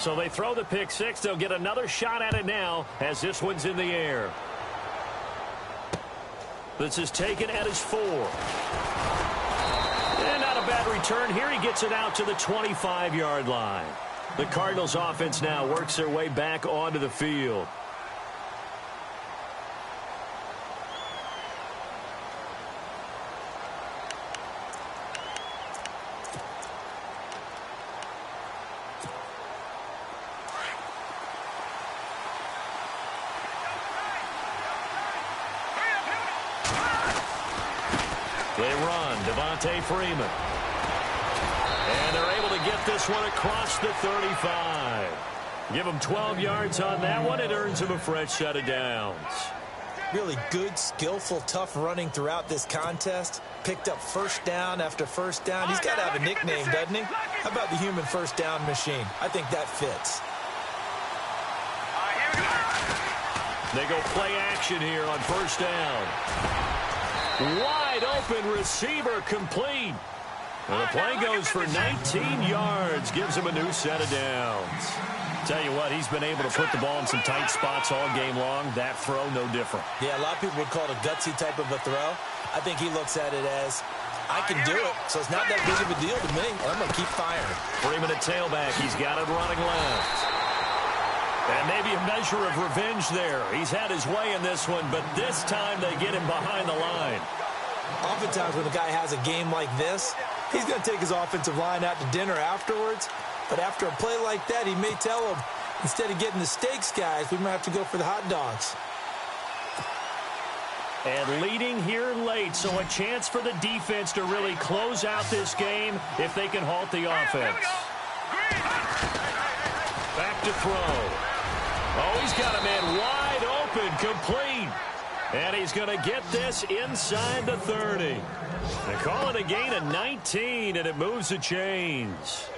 So they throw the pick 6. They'll get another shot at it now as this one's in the air. This is taken at his 4. And not a bad return here. He gets it out to the 25-yard line. The Cardinals offense now works their way back onto the field. They run, Devontae Freeman. And they're able to get this one across the 35. Give them 12 yards on that one. It earns them a fresh set of downs. Really good, skillful, tough running throughout this contest. Picked up first down after first down. He's got to have a nickname, doesn't he? How about the human first down machine? I think that fits. They go play action here on first down. Wide open receiver complete. And the play goes for 19 yards. Gives him a new set of downs. Tell you what, he's been able to put the ball in some tight spots all game long. That throw, no different. Yeah, a lot of people would call it a gutsy type of a throw. I think he looks at it as, I can do it, so it's not that big of a deal to me, and I'm going to keep firing. Freeman at tailback. He's got it running left. And maybe a measure of revenge there. He's had his way in this one, but this time they get him behind the line. Oftentimes when a guy has a game like this, he's going to take his offensive line out to dinner afterwards. But after a play like that, he may tell him, instead of getting the steaks, guys, we might have to go for the hot dogs. And leading here late, so a chance for the defense to really close out this game if they can halt the offense. Back to throw. Oh, he's got a man wide open, complete. And he's going to get this inside the 30. They call it a gain of 19, and it moves the chains.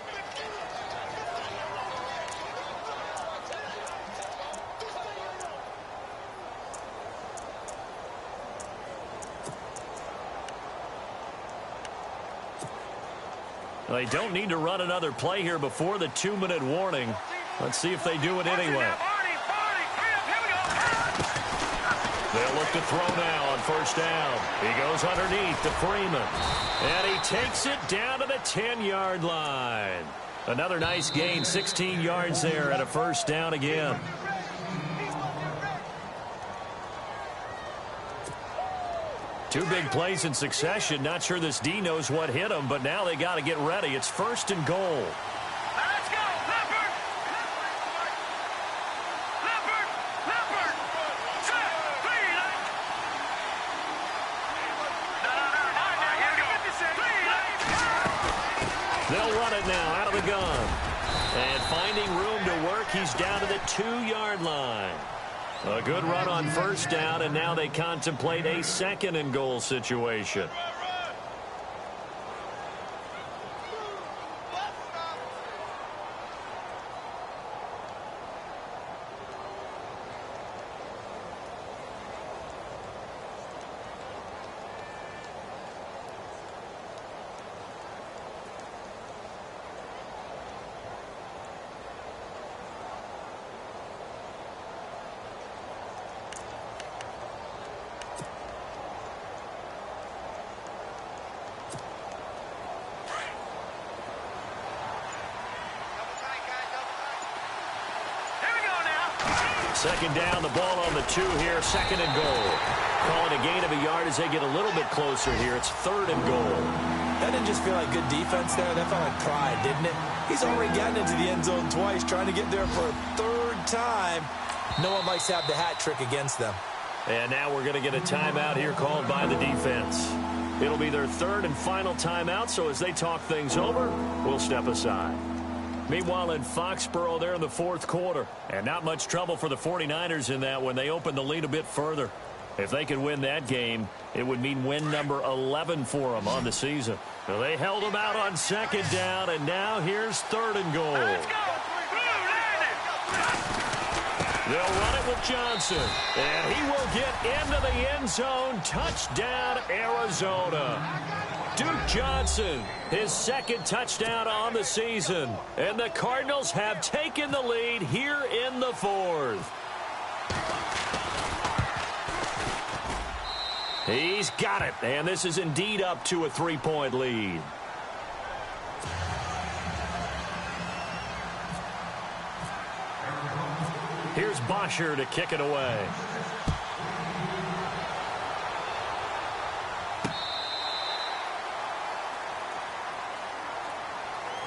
They don't need to run another play here before the 2-minute warning. Let's see if they do it anyway. They'll look to throw now on first down. He goes underneath to Freeman. And he takes it down to the 10-yard line. Another nice gain, 16 yards there and a first down again. Two big plays in succession. Not sure this D knows what hit him, but now they got to get ready. It's first and goal. Let's go, Leopard! Leopard! Leopard! Set! Lead! No, They'll run it now out of the gun. And finding room to work, he's down to the 2-yard line. A good run on first down, and now they contemplate a second and goal situation. Second down, the ball on the 2 here, second and goal. Calling a gain of a yard as they get a little bit closer here. It's third and goal. That didn't just feel like good defense there. That felt like pride, didn't it? He's already gotten into the end zone twice, trying to get there for a third time. No one likes to have the hat trick against them. And now we're going to get a timeout here called by the defense. It'll be their third and final timeout, so as they talk things over, we'll step aside. Meanwhile, in Foxborough, they're in the fourth quarter. And not much trouble for the 49ers in that when they open the lead a bit further. If they could win that game, it would mean win number 11 for them on the season. Well, they held them out on second down, and now here's third and goal. let's go! They'll run it with Johnson, and he will get into the end zone. Touchdown, Arizona. Duke Johnson, his second touchdown on the season. And the Cardinals have taken the lead here in the fourth. He's got it, and this is indeed up to a 3-point lead. Here's Bosher to kick it away.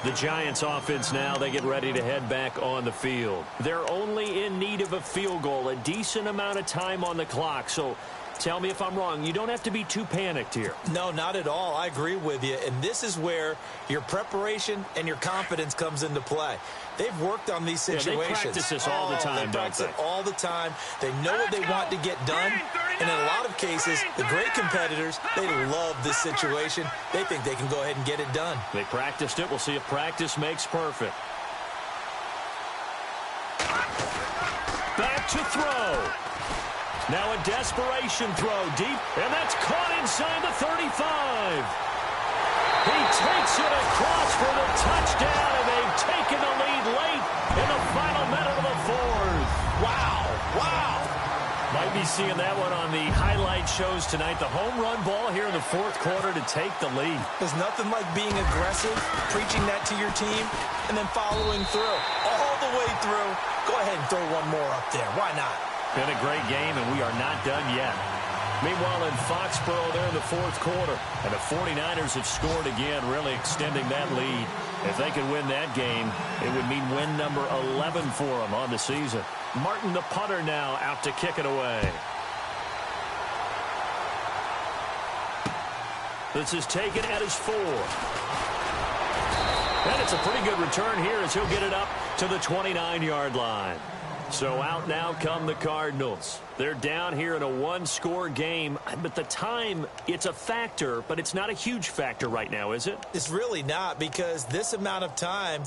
The Giants offense now, they get ready to head back on the field. They're only in need of a field goal, a decent amount of time on the clock. So tell me if I'm wrong. You don't have to be too panicked here. No, not at all. I agree with you. And this is where your preparation and your confidence comes into play. They've worked on these situations. Yeah, they practice this all the time, they practice it all the time. They know what they want to get done. And in a lot of cases, the great competitors, they love this situation. They think they can go ahead and get it done. They practiced it. We'll see if practice makes perfect. Back to throw. Now a desperation throw deep, and that's caught inside the 35. He takes it across for the touchdown, and they've taken the lead late in the final minute of the fourth. Wow, wow. Might be seeing that one on the highlight shows tonight. The home run ball here in the fourth quarter to take the lead. There's nothing like being aggressive, preaching that to your team, and then following through. All the way through. Go ahead and throw one more up there. Why not? Been a great game, and we are not done yet. Meanwhile, in Foxborough, they're in the fourth quarter, and the 49ers have scored again, really extending that lead. If they can win that game, it would mean win number 11 for them on the season. Martin, the punter, now out to kick it away. This is taken at his 4. And it's a pretty good return here as he'll get it up to the 29-yard line. So out now come the Cardinals. They're down here in a one-score game. But the time, it's a factor, but it's not a huge factor right now, is it? It's really not, because this amount of time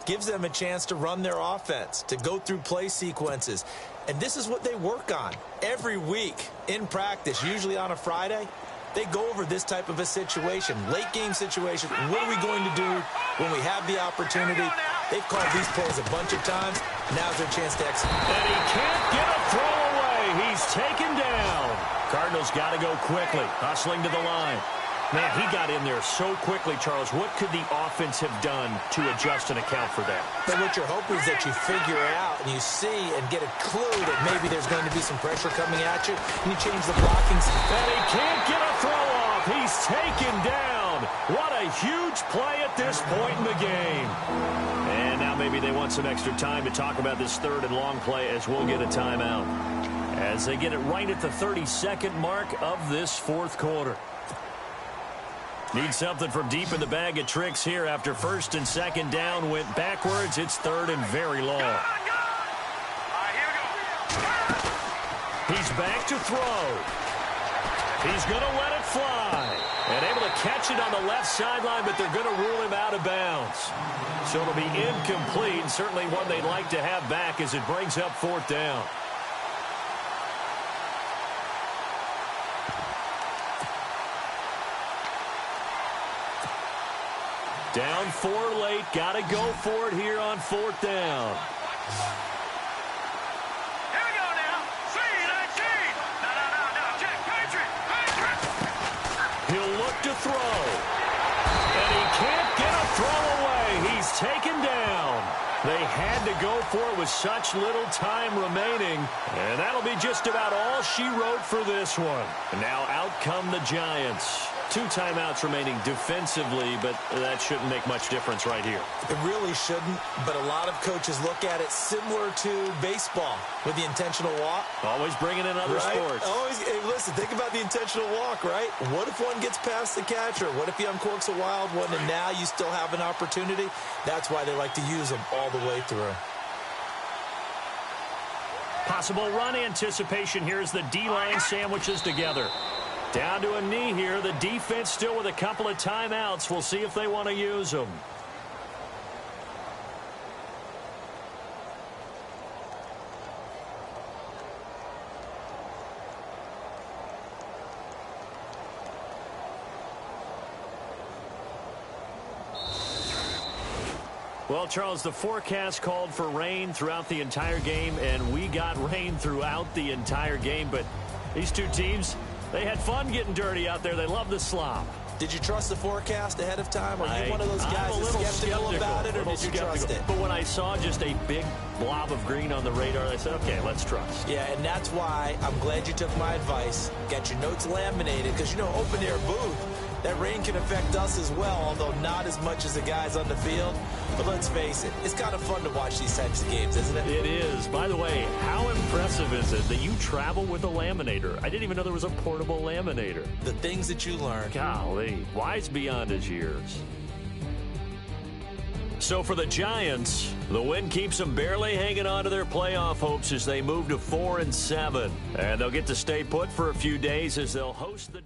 gives them a chance to run their offense, to go through play sequences. And this is what they work on every week in practice, usually on a Friday. They go over this type of a situation, late-game situation. What are we going to do when we have the opportunity? They've called these plays a bunch of times. Now's their chance to execute. And he can't get a throw away. He's taken down. Cardinals got to go quickly, hustling to the line. Man, he got in there so quickly, Charles. What could the offense have done to adjust and account for that? But what you're hoping is that you figure it out and you see and get a clue that maybe there's going to be some pressure coming at you, and you change the blocking. And he can't get a throw off. He's taken down. What a huge play at this point in the game. And now maybe they want some extra time to talk about this third and long play, as we'll get a timeout, as they get it right at the 32nd mark of this fourth quarter. Need something from deep in the bag of tricks here after first and second down went backwards. It's third and very long. All right, here we go. He's back to throw. He's going to let it fly. And able to catch it on the left sideline, but they're going to rule him out of bounds. So it'll be incomplete, certainly one they'd like to have back as it brings up fourth down. Down 4 late. Got to go for it here on fourth down. Here we go now. C-19. No. Check. Patriot. He'll look to throw. And he can't get a throw away. He's taken down. They had to go for it with such little time remaining. And that'll be just about all she wrote for this one. And now out come the Giants. 2 timeouts remaining defensively, but that shouldn't make much difference right here. It really shouldn't, but a lot of coaches look at it similar to baseball with the intentional walk. Always bringing in other sports. Always. Hey, listen, think about the intentional walk, right? What if one gets past the catcher? What if he uncorks a wild one and now you still have an opportunity? That's why they like to use them all the way through. Possible run anticipation here as the D-line sandwiches together. Down to a knee here. The defense still with a couple of timeouts. We'll see if they want to use them. Well, Charles, the forecast called for rain throughout the entire game, and we got rain throughout the entire game. But these two teams, they had fun getting dirty out there. They love the slop. Did you trust the forecast ahead of time? Are you one of those guys that's skeptical about it, or did you trust it? But when I saw just a big blob of green on the radar, I said, okay, let's trust. Yeah, and that's why I'm glad you took my advice. Got your notes laminated, because, you know, open-air booth, that rain can affect us as well, although not as much as the guys on the field. But let's face it, it's kind of fun to watch these types of games, isn't it? It is. By the way, how impressive is it that you travel with a laminator? I didn't even know there was a portable laminator. The things that you learn. Golly, wise beyond his years. So for the Giants, the win keeps them barely hanging on to their playoff hopes as they move to 4-7. And they'll get to stay put for a few days as they'll host the